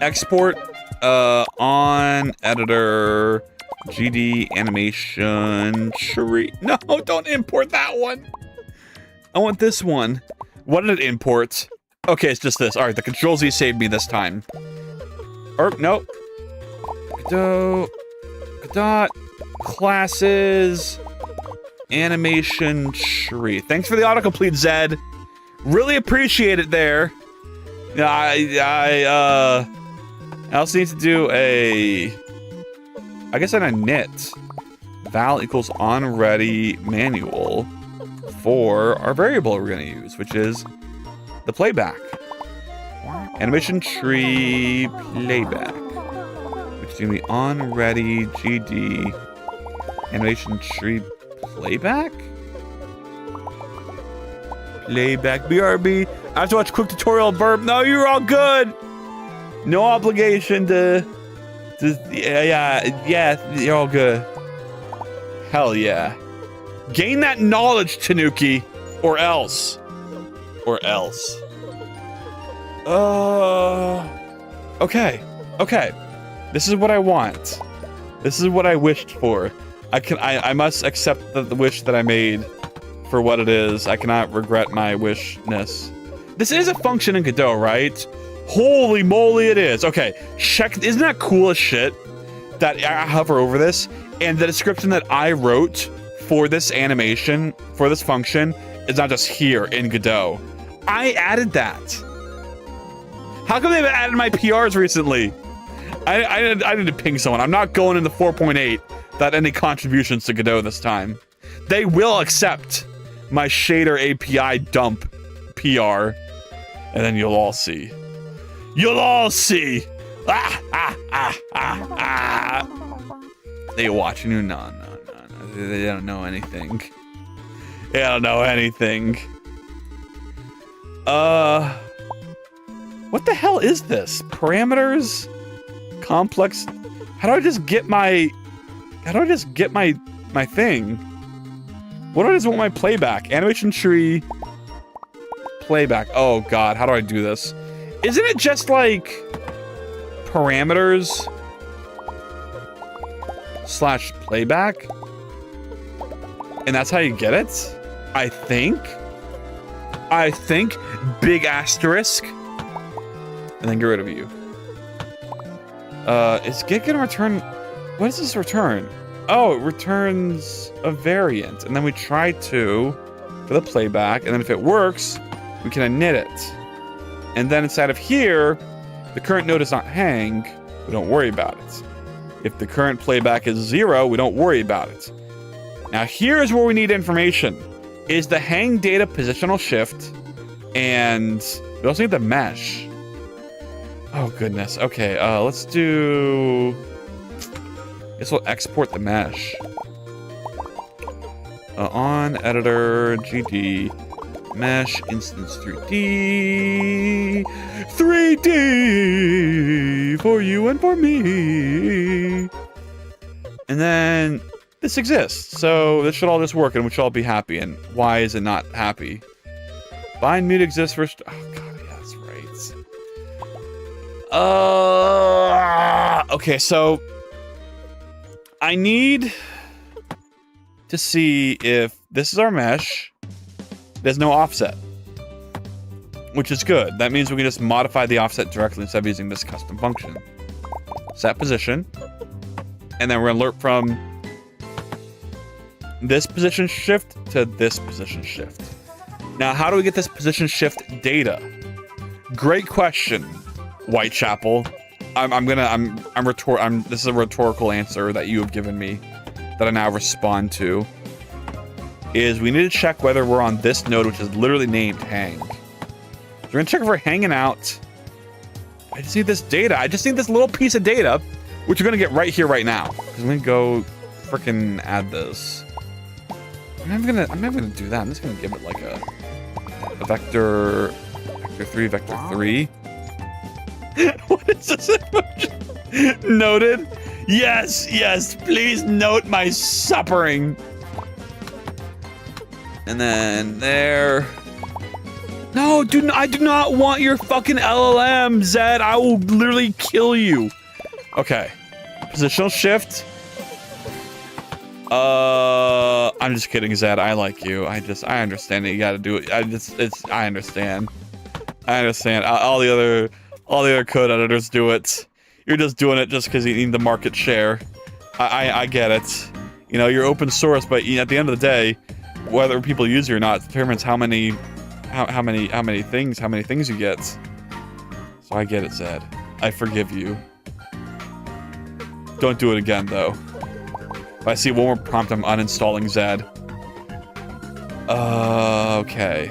Export on editor GD animation tree. No, don't import that one. I want this one. What did it import? Okay, it's just this. Alright, the Control Z saved me this time. Nope. Godot classes animation tree. Thanks for the autocomplete, Zed. Really appreciate it there. I also need to do I guess on a knit. Val equals on ready manual for our variable we're gonna use, which is the playback. Animation tree playback, which is gonna be on ready GD animation tree playback. Playback BRB. I have to watch quick tutorial burp. No, you're all good. No obligation to yeah, you're all good. Hell yeah. Gain that knowledge, Tanuki, or else. Or else. Okay. This is what I want. This is what I wished for. I must accept the wish that I made for what it is. I cannot regret my wishness. This is a function in Godot, right? Holy moly, it is. Okay, check. Isn't that cool as shit that I hover over this and the description that I wrote for this animation, for this function, is not just here in Godot. I added that. How come they've added my PRs recently? I need to ping someone. I'm not going in the 4.8 without any contributions to Godot this time. They will accept my shader API dump PR, and then you'll all see. You'll all see. They watching you? No. They don't know anything. They don't know anything. What the hell is this? Parameters? Complex? How do I just get my thing? What do I just want my playback? Animation tree playback. Oh god, how do I do this? Isn't it just like parameters / playback? And that's how you get it? I think. Big asterisk. And then get rid of you. Is Git gonna return? What does this return? Oh, it returns a variant. And then we try to for the playback. And then if it works, we can init it. And then inside of here, the current node does not hang. We don't worry about it. If the current playback is 0, we don't worry about it. Now here's where we need information. Is the hang data positional shift? And we also need the mesh. Oh goodness. Okay, let's do... I guess we'll export the mesh. On editor GD mesh instance 3D 3D for you and for me. And then this exists, so this should all just work and we should all be happy. And why is it not happy? Bind mute exists for... Oh god, yeah, that's right. Okay, so I need to see if this is our mesh. There's no offset, which is good. That means we can just modify the offset directly instead of using this custom function. Set position, and then we're gonna learn from this position shift to this position shift. Now, how do we get this position shift data? Great question, Whitechapel. This is a rhetorical answer that you have given me that I now respond to. Is we need to check whether we're on this node, which is literally named hang. So we're gonna check if we're hanging out. I just need this data. I just need this little piece of data, which we're gonna get right here, right now. I'm gonna go freaking add this. I'm not gonna do that. I'm just gonna give it like a vector 3, vector 3. What is this emotion? Noted. Yes, please note my suffering. And then there. No, I do not want your fucking LLM, Zed. I will literally kill you. Okay. Positional shift. I'm just kidding, Zed. I like you. I understand that you gotta do it. I understand. All the other code editors do it. You're just doing it just because you need the market share. I get it. You know, you're open source, but at the end of the day, whether people use you or not determines how many things you get. So I get it, Zed. I forgive you. Don't do it again, though. If I see one more prompt, I'm uninstalling Zed. Okay.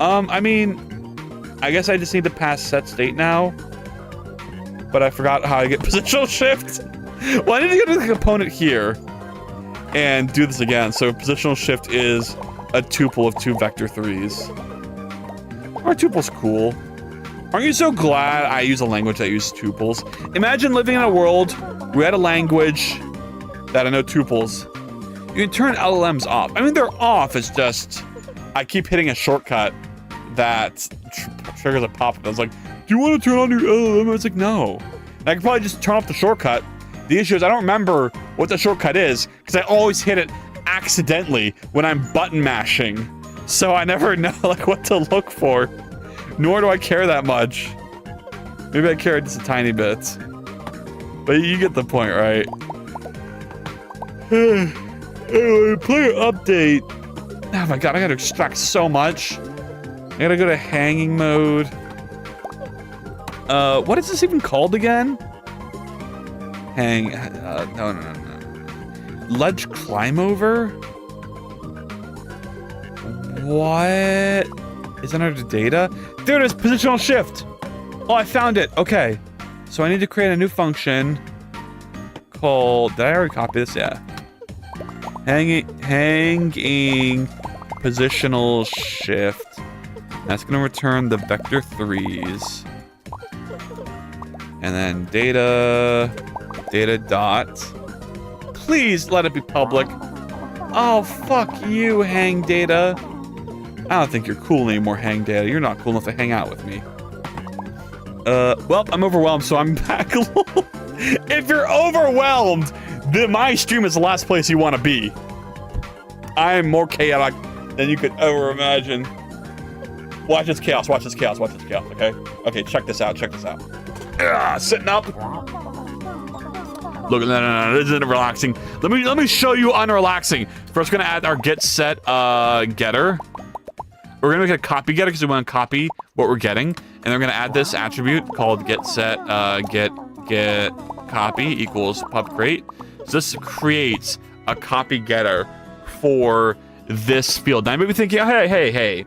I mean, I guess I just need to pass set state now. But I forgot how I get positional shift. Well, I need to go to the component here and do this again. So positional shift is a tuple of 2 vector 3s. Our tuple's cool. Aren't you so glad I use a language that uses tuples? Imagine living in a world where we had a language that I know tuples. You can turn LLMs off. I mean, they're off. It's just I keep hitting a shortcut that triggers a pop-up. I was like, do you want to turn on your LLM? I was like, no. And I could probably just turn off the shortcut. The issue is I don't remember what the shortcut is because I always hit it accidentally when I'm button mashing. So I never know like what to look for. Nor do I care that much. Maybe I care just a tiny bit. But you get the point, right? Anyway, player update. Oh my god, I gotta extract so much. I gotta go to hanging mode. What is this even called again? No. Ledge climb over? What? Is that under data? There it is, positional shift. Oh, I found it. Okay. So I need to create a new function called, did I already copy this? Yeah. Hanging positional shift. That's gonna return the vector 3s. And then data dot. Please let it be public. Oh, fuck you, hang data. I don't think you're cool anymore, hang data. You're not cool enough to hang out with me. Well, I'm overwhelmed, so I'm back. If you're overwhelmed, then my stream is the last place you want to be. I am more chaotic than you could ever imagine. Watch this chaos, watch this chaos, watch this chaos, okay? Okay, check this out, check this out. Sitting up. Look, no, this isn't relaxing. Let me show you unrelaxing. First, we're gonna add our get set getter. We're gonna make a copy getter because we want to copy what we're getting, and then we're gonna add this attribute called get set get copy equals pub crate. So this creates a copy getter for this field. Now you may be thinking, hey,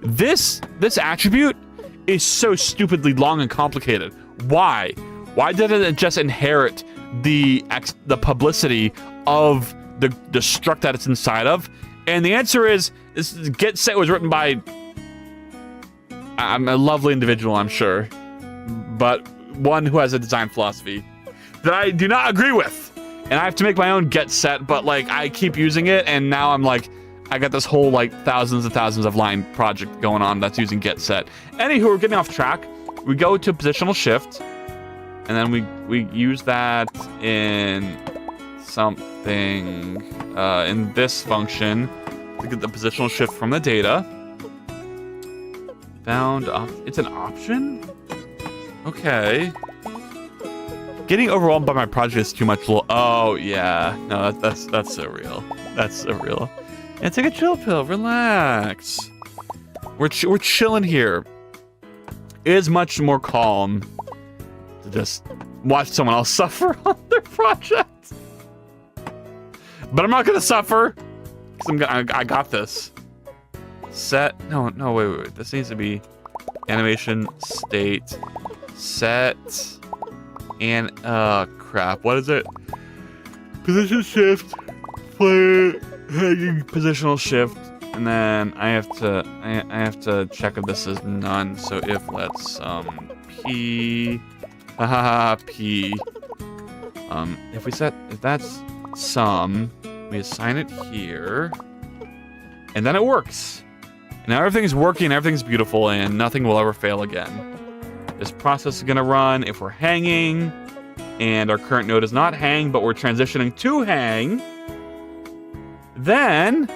this attribute is so stupidly long and complicated. Why? Why didn't it just inherit the publicity of the struct that it's inside of? And the answer is this get set was written by a lovely individual, I'm sure, but one who has a design philosophy that I do not agree with. And I have to make my own get set, but like I keep using it, and now I'm like, I got this whole like thousands and thousands of line project going on that's using get set. Anywho, we're getting off track. We go to positional shift, and then we use that in something in this function to get the positional shift from the data. Found it's an option? Okay. Getting overwhelmed by my project is too much. Oh yeah, no, that's surreal. That's surreal. Yeah, take a chill pill. Relax. We're chilling here. It is much more calm to just watch someone else suffer on their project. But I'm not gonna suffer because I got this. Set. No, wait. This needs to be animation state set. And crap, what is it? Position shift, player hanging positional shift, and then I have to check if this is none. So if let's p, p. If that's sum, we assign it here, and then it works. And now everything's working, everything's beautiful, and nothing will ever fail again. This process is gonna run if we're hanging, and our current node is not hang, but we're transitioning to hang. Then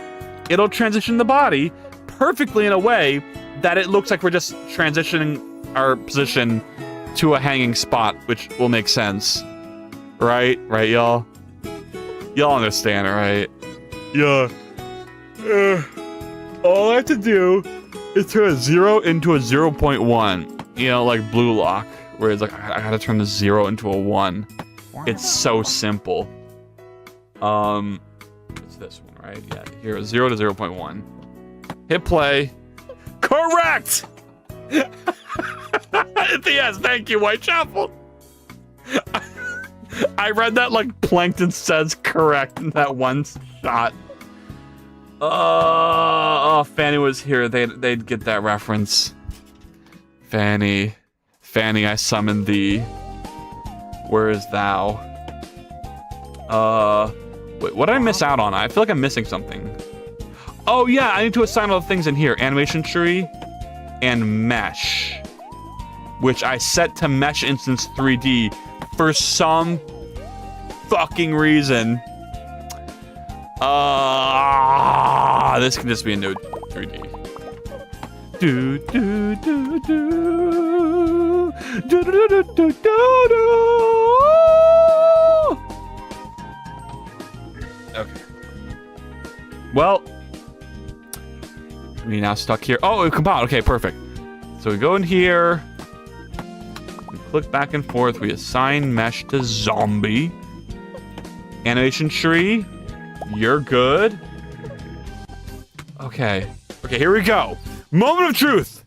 it'll transition the body perfectly in a way that it looks like we're just transitioning our position to a hanging spot, which will make sense. Right, y'all? Y'all understand, right? Yeah. All I have to do is turn a 0 into a 0.1. You know, like blue lock, where it's like, I gotta turn the 0 into a 1. It's so simple. It's this one, right? Yeah, here, 0 to 0.1. Hit play. Correct! Yes, thank you, Whitechapel. I read that like Plankton says correct in that one shot. Oh, Fanny was here. They'd get that reference. Fanny, I summoned thee. Where is thou? Wait, what did I miss out on? I feel like I'm missing something. Oh yeah, I need to assign all the things in here. Animation tree and mesh, which I set to mesh instance 3D for some fucking reason. This can just be a node 3D. Do do do do do do do do do. Okay. Well, we now stuck here. Oh, it compiled. Okay, perfect. So we go in here. We click back and forth. We assign mesh to zombie. Animation tree. You're good. Okay. Okay, here we go. Moment of truth.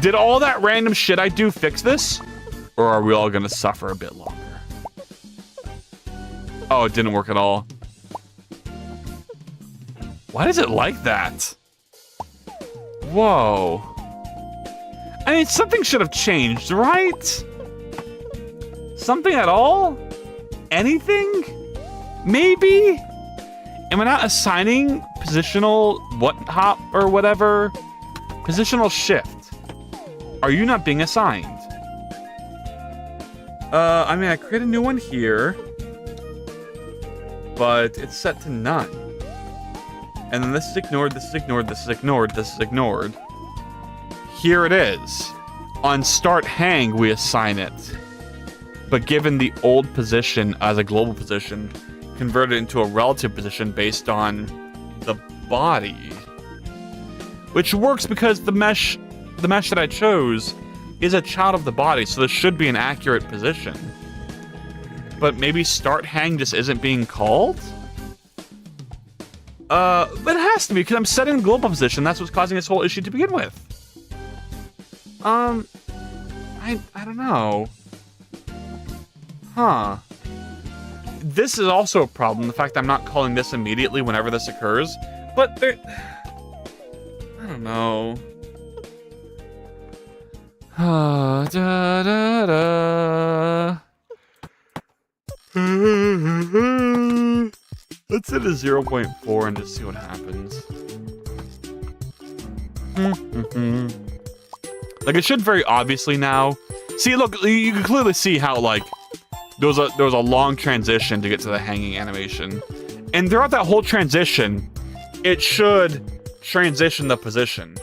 Did all that random shit I do fix this? Or are we all gonna suffer a bit longer? Oh, it didn't work at all. Why is it like that? Whoa. I mean, something should have changed, right? Something at all? Anything? Maybe? Am I not assigning positional what hop or whatever? Positional shift. Are you not being assigned? I mean, I create a new one here, but it's set to none. And then this is ignored, this is ignored, this is ignored, this is ignored. Here it is. On start hang, we assign it. But given the old position as a global position, convert it into a relative position based on the body. Which works because the mesh that I chose is a child of the body, so this should be an accurate position. But maybe start hang just isn't being called? But it has to be, because I'm setting global position. That's what's causing this whole issue to begin with. I don't know. Huh. This is also a problem, the fact that I'm not calling this immediately whenever this occurs. But there... I don't know. Da, da, da. Let's hit a 0.4 and just see what happens. Like, it should very obviously now. See, look, you can clearly see how, like, there was a long transition to get to the hanging animation. And throughout that whole transition, it should transition the position.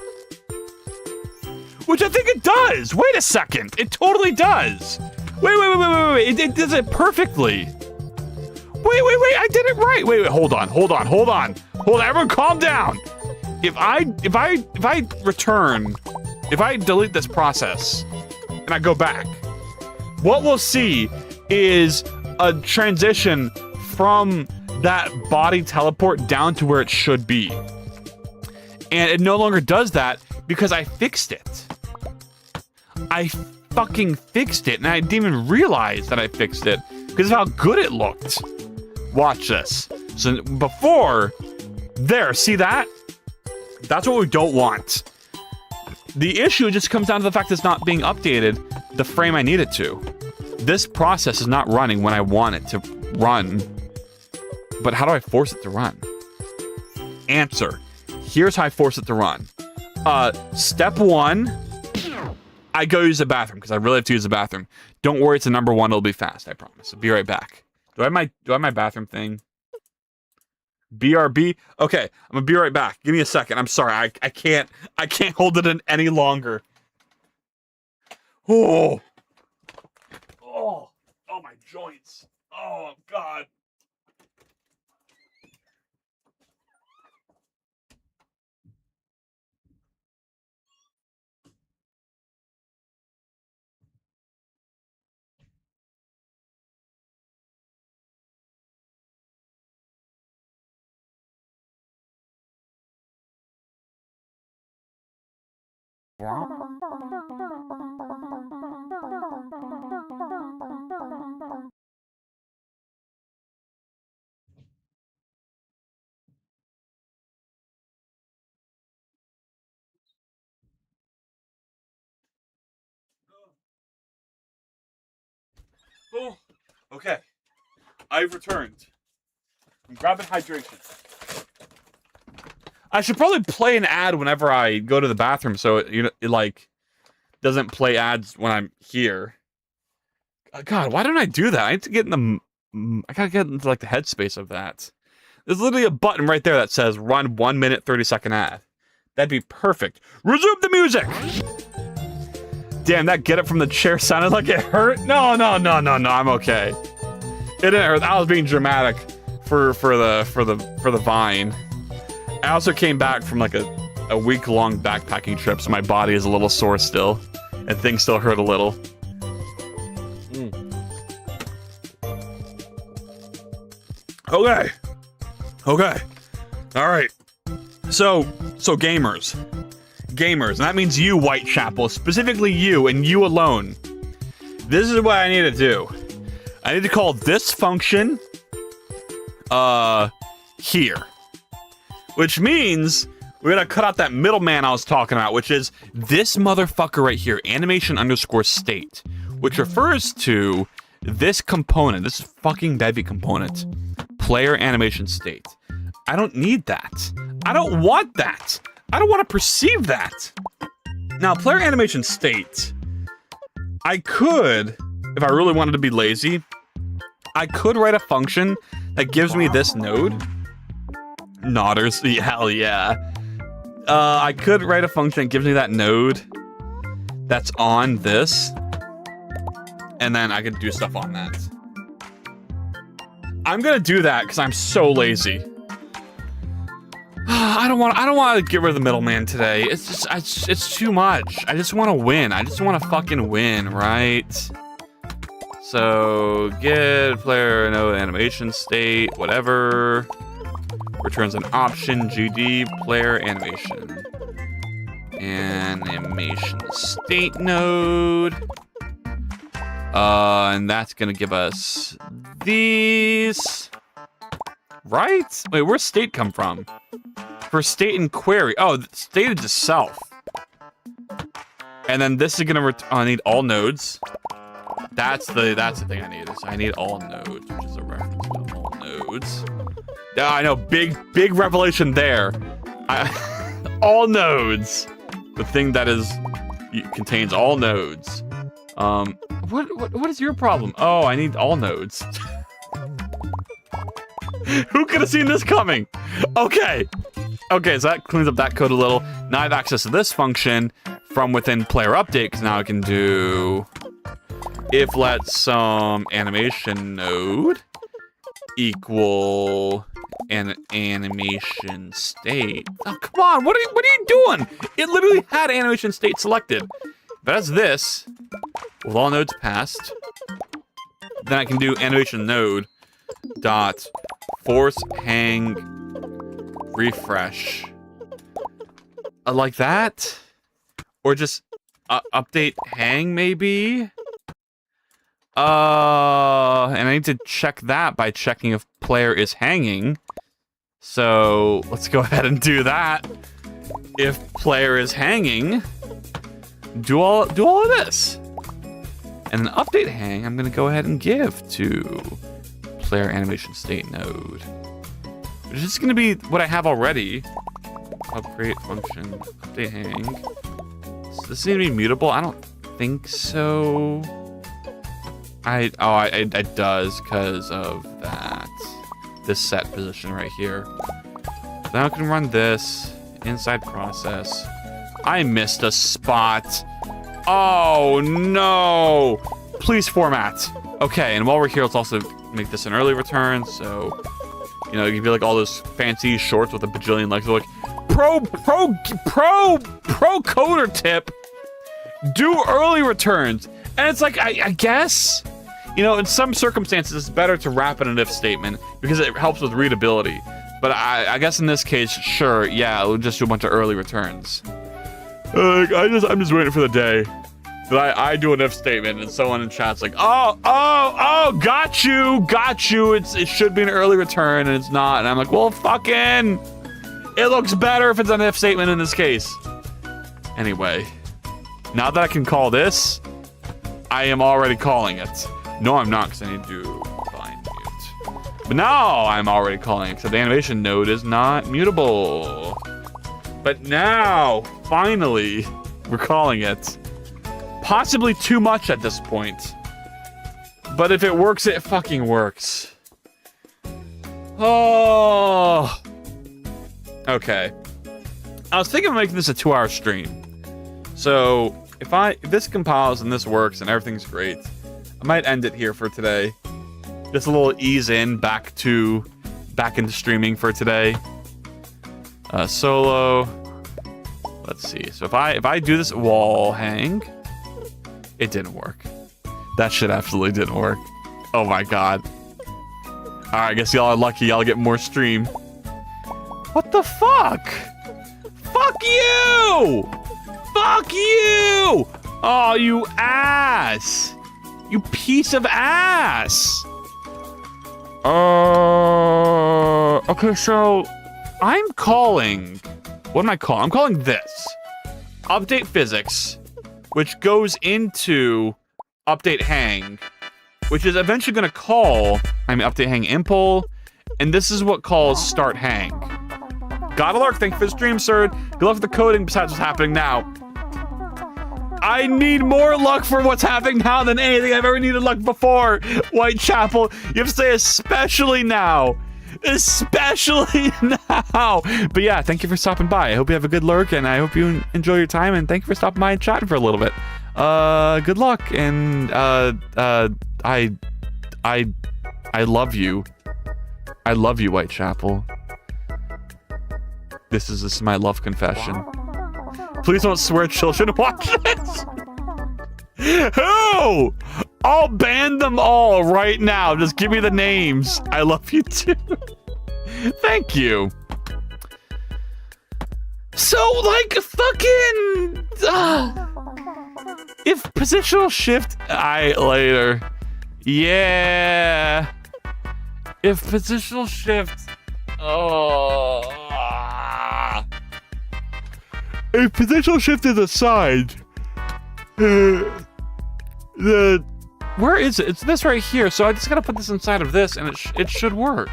Which I think it does! Wait a second! It totally does! Wait. It does it perfectly. Wait, I did it right! Wait, hold on. Everyone calm down! If I delete this process, and I go back, what we'll see is a transition from that body teleport down to where it should be. And it no longer does that because I fixed it. I fucking fixed it, and I didn't even realize that I fixed it because of how good it looked. Watch this. So before, there, see that? That's what we don't want. The issue just comes down to the fact that it's not being updated the frame I need it to. This process is not running when I want it to run. But how do I force it to run? Answer. Here's how I force it to run. Step 1, I go use the bathroom because I really have to use the bathroom. Don't worry, it's a number 1, it'll be fast, I promise. I'll be right back. Do I have my bathroom thing? BRB? Okay, I'm gonna be right back. Give me a second. I'm sorry. I can't hold it in any longer. Oh, my joints. Oh, God. Oh, okay. I've returned. I'm grabbing hydration. I should probably play an ad whenever I go to the bathroom, so it like doesn't play ads when I'm here. God, why don't I do that? I need to get in the. I gotta get into like the headspace of that. There's literally a button right there that says "Run 1 minute 30-second ad." That'd be perfect. Resume the music. Damn, that get up from the chair sounded like it hurt. No, I'm okay. It didn't hurt. I was being dramatic for the Vine. I also came back from like a week-long backpacking trip, so my body is a little sore still, and things still hurt a little. Okay. All right. So gamers, and that means you, Whitechapel, specifically you and you alone. This is what I need to do. I need to call this function, here. Which means we're gonna cut out that middleman I was talking about, which is this motherfucker right here, animation_state, which refers to this component, this fucking Bevy component, player animation state. I don't need that. I don't want that. I don't want to perceive that. Now, player animation state, I could, if I really wanted to be lazy, I could write a function that gives me this node. Nodders, hell yeah. I could write a function that gives me that node that's on this, and then I could do stuff on that. I'm gonna do that because I'm so lazy. I don't want to get rid of the middleman today. It's too much. I just want to win. I just want to fucking win, right? So get player node animation state, whatever. Returns an option, GD, player animation. Animation state node. And that's gonna give us these. Right? Wait, where's state come from? For state and query. Oh, state is just self. And then this is gonna I need all nodes. That's the thing I need. I need all nodes, which is a reference to all nodes. Yeah, I know, big revelation there. All nodes. The thing that contains all nodes. What is your problem? Oh, I need all nodes. Who could have seen this coming? Okay, so that cleans up that code a little. Now I have access to this function from within player update, because now I can do if let some animation node equal an animation state. Oh, come on, what are you doing? It literally had animation state selected. But as this, with all nodes passed, then I can do animation node dot force hang refresh. Like that? Or just update hang maybe? And I need to check that by checking if player is hanging. So let's go ahead and do that. If player is hanging, do all of this. And then update hang, I'm gonna go ahead and give to player animation state node. Which is gonna be what I have already. Upgrade function, update hang. Does this need to be mutable? I don't think so. It does because of that. This set position right here. Now I can run this inside process. I missed a spot. Oh no! Please format. Okay, and while we're here, let's also make this an early return. So, you know, you can be like all those fancy shorts with a bajillion legs. They're like, pro coder tip. Do early returns, and it's like I guess. You know, in some circumstances, it's better to wrap in an if statement because it helps with readability. But I guess in this case, sure, yeah, we'll just do a bunch of early returns. I'm just waiting for the day that I do an if statement and someone in chat's like, oh, got you. It should be an early return and it's not. And I'm like, well, fucking, it looks better if it's an if statement in this case. Anyway, now that I can call this, I am already calling it. No, I'm not, because I need to find mute. But now I'm already calling it, because the animation node is not mutable. But now, finally, we're calling it. Possibly too much at this point. But if it works, it fucking works. Oh. Okay. I was thinking of making this a 2-hour stream. So, if this compiles and this works and everything's great, I might end it here for today. Just a little ease in back into streaming for today. Solo. Let's see. So if I do this wall hang, it didn't work. That shit absolutely didn't work. Oh my god. Alright, I guess y'all are lucky. Y'all get more stream. What the fuck? Fuck you! Fuck you! Oh, you ass! You piece of ass! Okay, so I'm calling. What am I calling? I'm calling this update physics, which goes into update hang, which is eventually going to call. Update hang impl, and this is what calls start hang. Godot, thank you for the stream, sir. Good luck with the coding besides what's happening now. I need more luck for what's happening now than anything I've ever needed luck before, Whitechapel. You have to say especially now. Especially now. But yeah, thank you for stopping by. I hope you have a good lurk, and I hope you enjoy your time, and thank you for stopping by and chatting for a little bit. Good luck, and I love you. I love you, Whitechapel. This is my love confession. Please don't swear children watch this. Who? I'll ban them all right now. Just give me the names. I love you too. Thank you. So, like, fucking... if positional shift... later. Yeah. If positional shift... If positional shift is assigned... Where is it? It's this right here. So I just gotta put this inside of this, and it should work.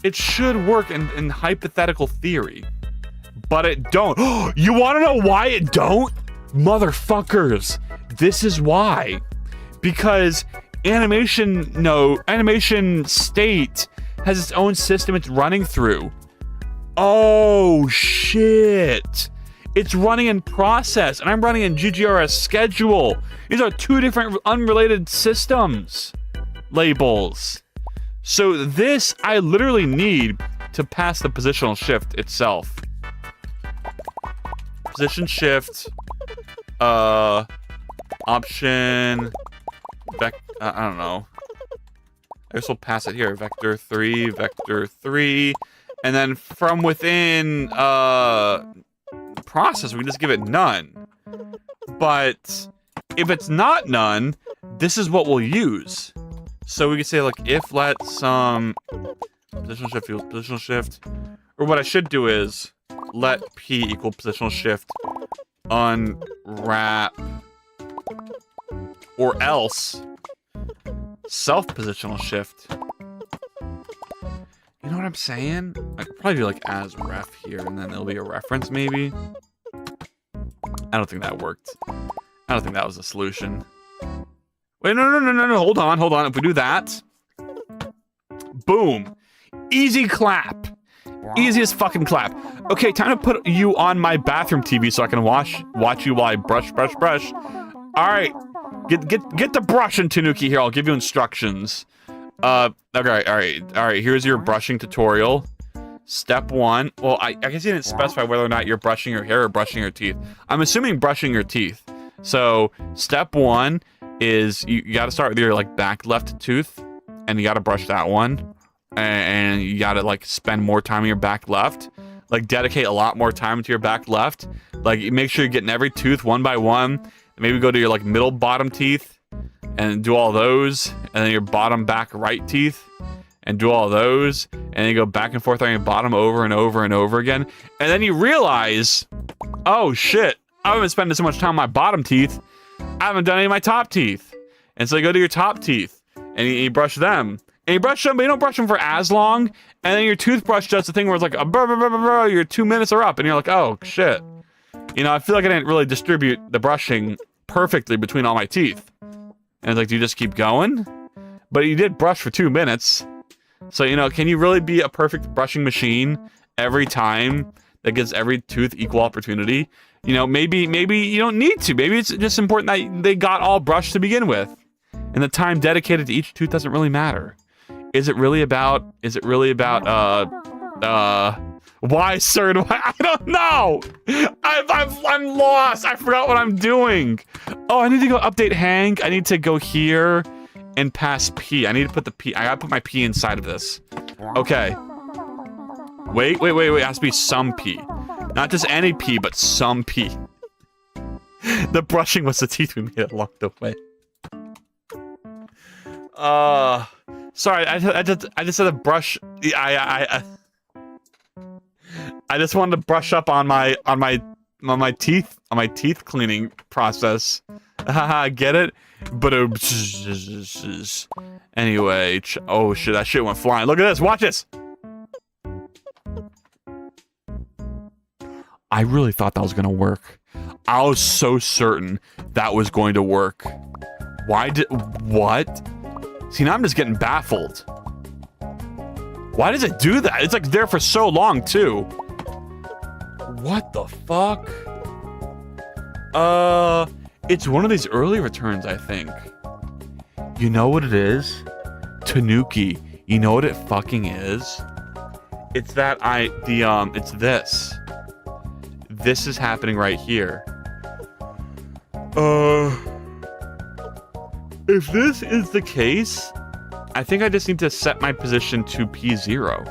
It should work in hypothetical theory, but it don't. You want to know why it don't, motherfuckers? This is why. Because animation state has its own system it's running through. Oh shit. It's running in process, and I'm running in GGRS schedule. These are two different unrelated systems labels. So this, I literally need to pass the positional shift itself. Position shift, option, I don't know. I guess we'll pass it here. Vector 3, and then from within, process, we can just give it none. But if it's not none, this is what we'll use. So we can say, like, if let some positional shift equals positional shift, or what I should do is let p equal positional shift unwrap, or else self positional shift. You know what I'm saying? I could probably do like as ref here, and then there'll be a reference maybe. I don't think that worked. I don't think that was a solution. Wait, no. Hold on. If we do that, boom, easy clap, easiest fucking clap. Okay, time to put you on my bathroom TV so I can watch you while I brush. All right, get the brushing, Tanuki. Here, I'll give you instructions. Okay, all right. Here's your brushing tutorial. Step 1. Well, I guess you didn't specify whether or not you're brushing your hair or brushing your teeth. I'm assuming brushing your teeth. So step 1 is you got to start with your like back left tooth, and you got to brush that one, and you got to like spend more time on your back left. like dedicate a lot more time to your back left. Like make sure you're getting every tooth one by one. Maybe go to your like middle bottom teeth and do all those, and then your bottom back right teeth and do all those, and then you go back and forth on your bottom over and over and over again. And then you realize, oh shit, I've been spending so much time on my bottom teeth, I haven't done any of my top teeth. And so you go to your top teeth and you brush them. And you brush them, but you don't brush them for as long. And then your toothbrush does the thing where it's like, your 2 minutes are up. And you're like, oh, shit. You know, I feel like I didn't really distribute the brushing perfectly between all my teeth. And it's like, do you just keep going? But you did brush for 2 minutes. So, you know, can you really be a perfect brushing machine every time that gives every tooth equal opportunity? You know, maybe you don't need to. Maybe it's just important that they got all brushed to begin with. And the time dedicated to each tooth doesn't really matter. Is it really about, why, sir? I don't know. I'm lost. I forgot what I'm doing. Oh, I need to go update hang. I need to go here and pass P. I need to put the P. I gotta put my P inside of this. Okay. Wait. It has to be some P. Not just any P, but some P. The brushing was the teeth we made along the way. Sorry, I just had to brush. I just wanted to brush up on my teeth cleaning process. Haha, get it? But anyway, oh shit, that shit went flying. Look at this, watch this. I really thought that was gonna work. I was so certain that was going to work. What? See, now I'm just getting baffled. Why does it do that? It's like there for so long, too. What the fuck? It's one of these early returns, I think. You know what it is? Tanuki. You know what it fucking is? It's that it's this. This is happening right here. If this is the case, I think I just need to set my position to P0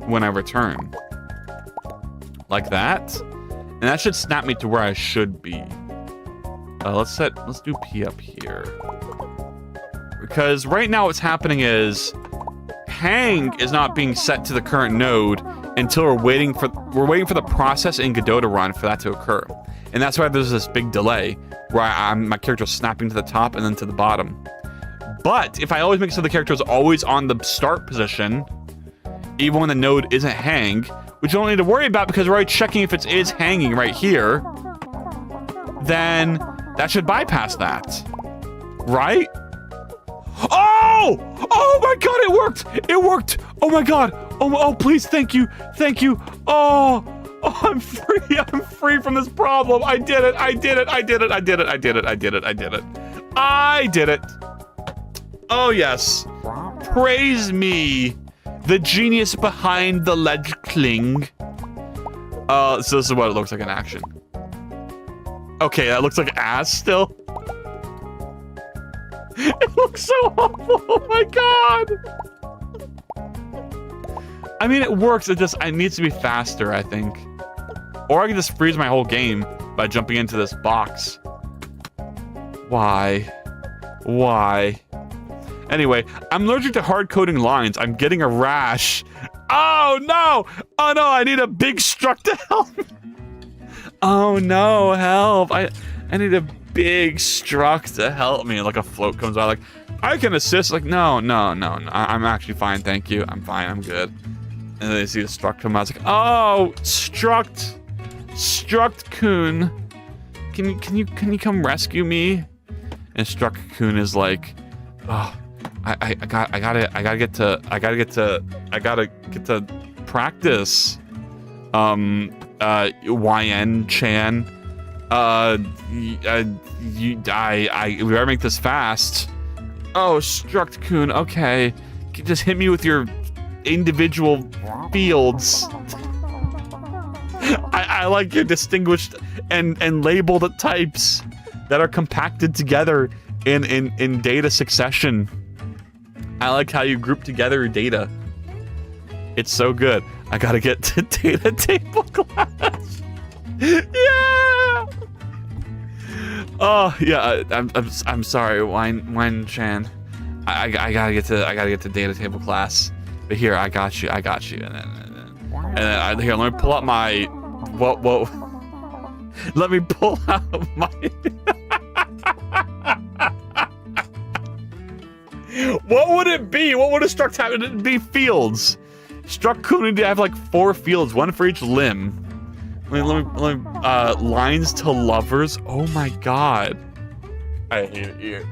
when I return. Like that. And that should snap me to where I should be. Let's do P up here. Because right now what's happening is hang is not being set to the current node until we're waiting for the process in Godot to run for that to occur. And that's why there's this big delay where my character's snapping to the top and then to the bottom. But if I always make sure the character is always on the start position, even when the node isn't hang, which you don't need to worry about because we're already checking if it is hanging right here, then that should bypass that. Right? Oh! Oh my god, it worked! It worked! Oh my god! Oh, please, thank you! Thank you! Oh, I'm free! I'm free from this problem! I did it! I did it! I did it! I did it! I did it! I did it! I did it! I did it! Oh yes! Praise me! The genius behind the ledge cling. So this is what it looks like in action. Okay, that looks like ass still. It looks so awful. Oh my god. I mean, it works. It needs to be faster, I think. Or I can just freeze my whole game by jumping into this box. Why? Why? Anyway, I'm allergic to hard coding lines. I'm getting a rash. Oh no! Oh no! I need a big struct to help me. Oh no! Help! I need a big struct to help me. Like a float comes out. Like I can assist. Like no. I'm actually fine. Thank you. I'm fine. I'm good. And then they see the struct come out. It's like oh, Struct-kun. Can you come rescue me? And Struct-kun is like, oh. I gotta get to practice. YN-chan. We better make this fast. Oh, Struct-kun, okay. Just hit me with your individual fields. I like your distinguished and labeled types that are compacted together in data succession. I like how you group together data. It's so good. I gotta get to data table class. Yeah. Oh yeah. I'm sorry, Wine Chan. I gotta get to data table class. But here, I got you. And then here, let me pull up my. What? Let me pull out my. What would it be? What would a struct have? It'd be fields. Struct Kun would have like 4 fields, 1 for each limb. Let me lines to lovers. Oh my god. I hate it here.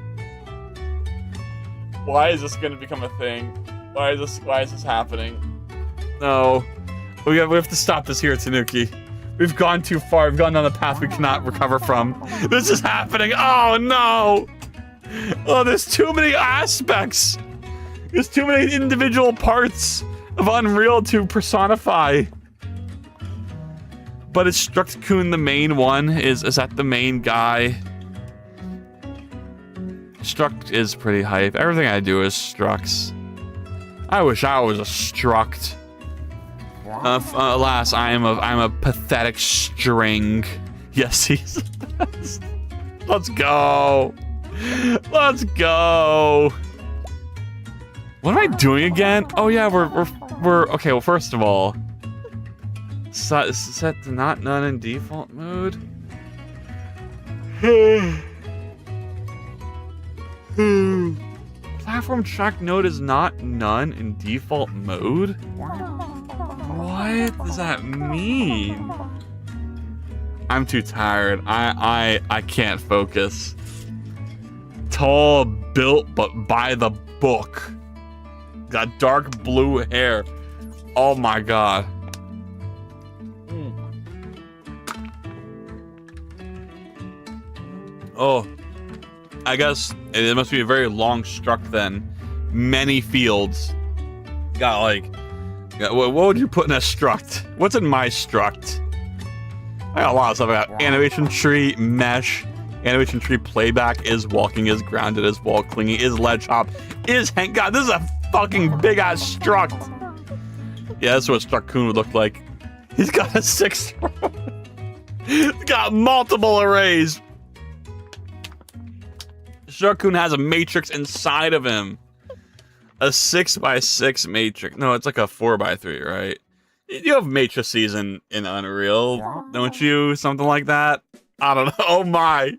Why is this gonna become a thing? Why is this happening? No. We have to stop this here, Tanuki. We've gone too far. We've gone down the path we cannot recover from. This is happening. Oh no! Oh, there's too many aspects. There's too many individual parts of Unreal to personify. But is Struct Kun the main one? Is that the main guy? Struct is pretty hype. Everything I do is Structs. I wish I was a Struct. Alas, I'm a pathetic string. Yes, he's the best. Let's go. Let's go. What am I doing again? Oh yeah, we're okay. Well, first of all, set to not none in default mode. Platform track node is not none in default mode. What does that mean? I'm too tired. I can't focus. Tall, built, but by the book. Got dark blue hair. Oh my god. Oh. I guess it must be a very long struct then. Many fields. Got like... What would you put in a struct? What's in my struct? I got a lot of stuff. I got animation tree, mesh, animation tree playback, is walking, is grounded, is wall clinging, is ledge hop, is hang. God, this is a fucking big ass struct. Yeah, that's what Struct Kun would look like. He's got a 6. He's got multiple arrays. Struct Kun has a matrix inside of him. A 6x6 matrix. No, it's like a 4x3, right? You have matrices in Unreal, don't you? Something like that? I don't know. Oh my.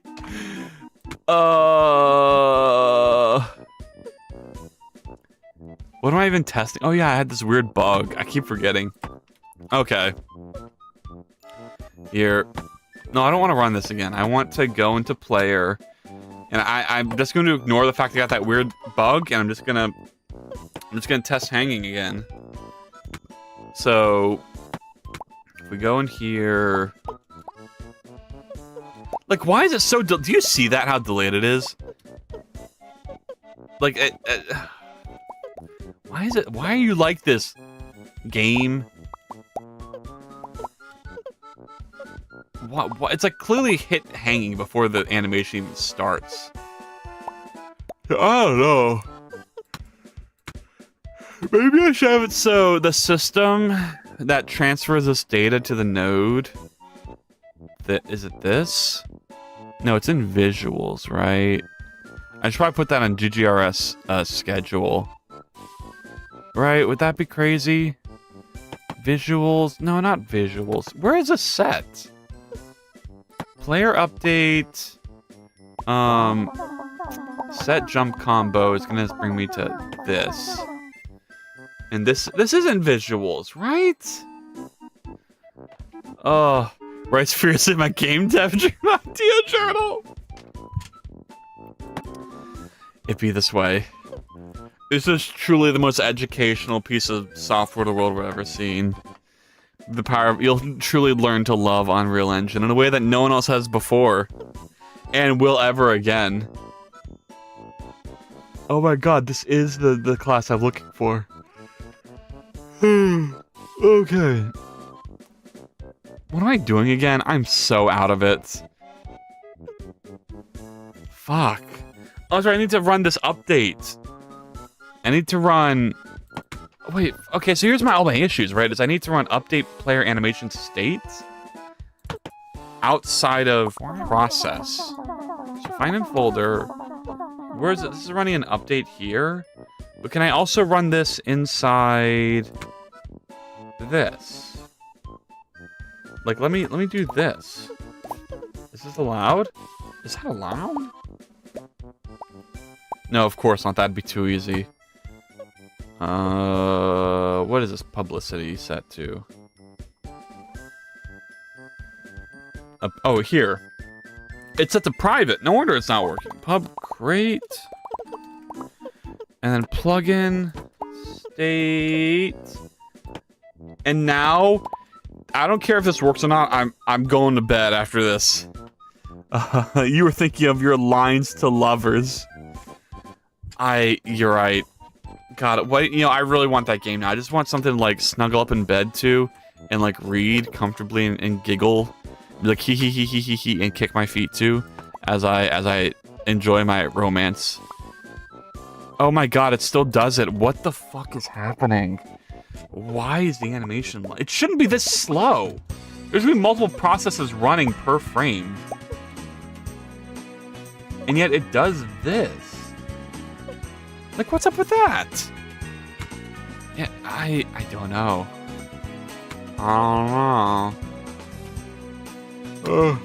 What am I even testing? Oh yeah, I had this weird bug. I keep forgetting. Okay. Here. No, I don't want to run this again. I want to go into player. And I'm just going to ignore the fact I got that weird bug, and I'm just gonna test hanging again. So if we go in here, like, why is it so? Do you see that? How delayed it is? Like, why is it? Why are you like this, game? What? It's like clearly hit hanging before the animation even starts. I don't know. Maybe I should have it so the system that transfers this data to the node. Is it this? No, it's in visuals, right? I should probably put that on GGRS schedule. Right? Would that be crazy? Visuals? No, not visuals. Where is a set? Player update. Set jump combo is gonna bring me to this. And this isn't visuals, right? Oh, writes fiercely my game dev idea journal. It be this way. This is truly the most educational piece of software the world we've ever seen. The power of, you'll truly learn to love Unreal Engine in a way that no one else has before. And will ever again. Oh my god, this is the class I'm looking for. Okay. What am I doing again? I'm so out of it. Fuck. Oh, sorry, I need to run this update. I need to run... Wait, okay, so here's all my issues, right? Is I need to run update player animation state outside of process. So find in folder. Where is it? This is running an update here. But can I also run this inside this? Like, let me do this. Is this allowed? Is that allowed? No, of course not. That'd be too easy. What is this publicity set to? Oh, here. It's set to private. No wonder it's not working. Pub crate. And then plugin state. And now, I don't care if this works or not. I'm going to bed after this. You were thinking of your lines to lovers. You're right. God, what? I really want that game now. I just want something to, like, snuggle up in bed to, and, like, read comfortably and giggle, be like hee hee hee hee hee hee, and kick my feet to, as I enjoy my romance. Oh my God, it still does it. What the fuck is happening? Why is the animation? It shouldn't be this slow. There's gonna be multiple processes running per frame, and yet it does this. Like, what's up with that? Yeah, I don't know. I don't know.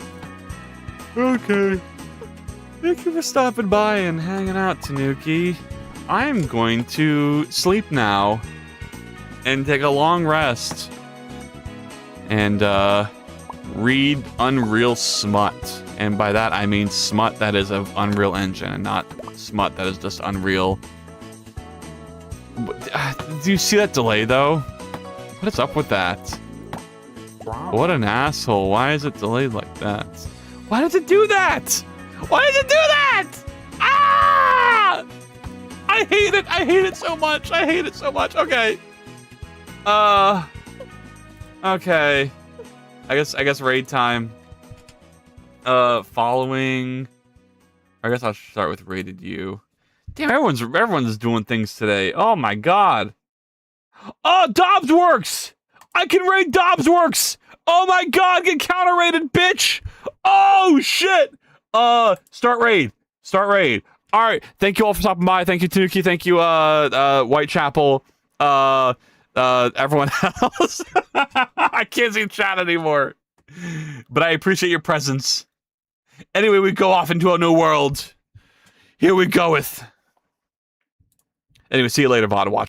Okay. Thank you for stopping by and hanging out, Tanuki. I'm going to sleep now and take a long rest and read Unreal smut. And by that I mean smut that is of Unreal Engine and not smut that is just Unreal. Do you see that delay, though? What is up with that? What an asshole. Why is it delayed like that? Why does it do that? Why does it do that? Ah! I hate it. I hate it so much. I hate it so much. Okay. Okay. I guess raid time. Following. I guess I'll start with rated you. Damn, everyone's doing things today. Oh my God. Oh, Dobbs Works! I can raid Dobbs Works! Oh my God, get counter raided, bitch! Oh shit! Start raid. Start raid. Alright, thank you all for stopping by. Thank you, Tanuki. Thank you, Whitechapel. Everyone else. I can't see chat anymore. But I appreciate your presence. Anyway, we go off into a new world. Here we goeth. Anyway, see you later, VOD watch.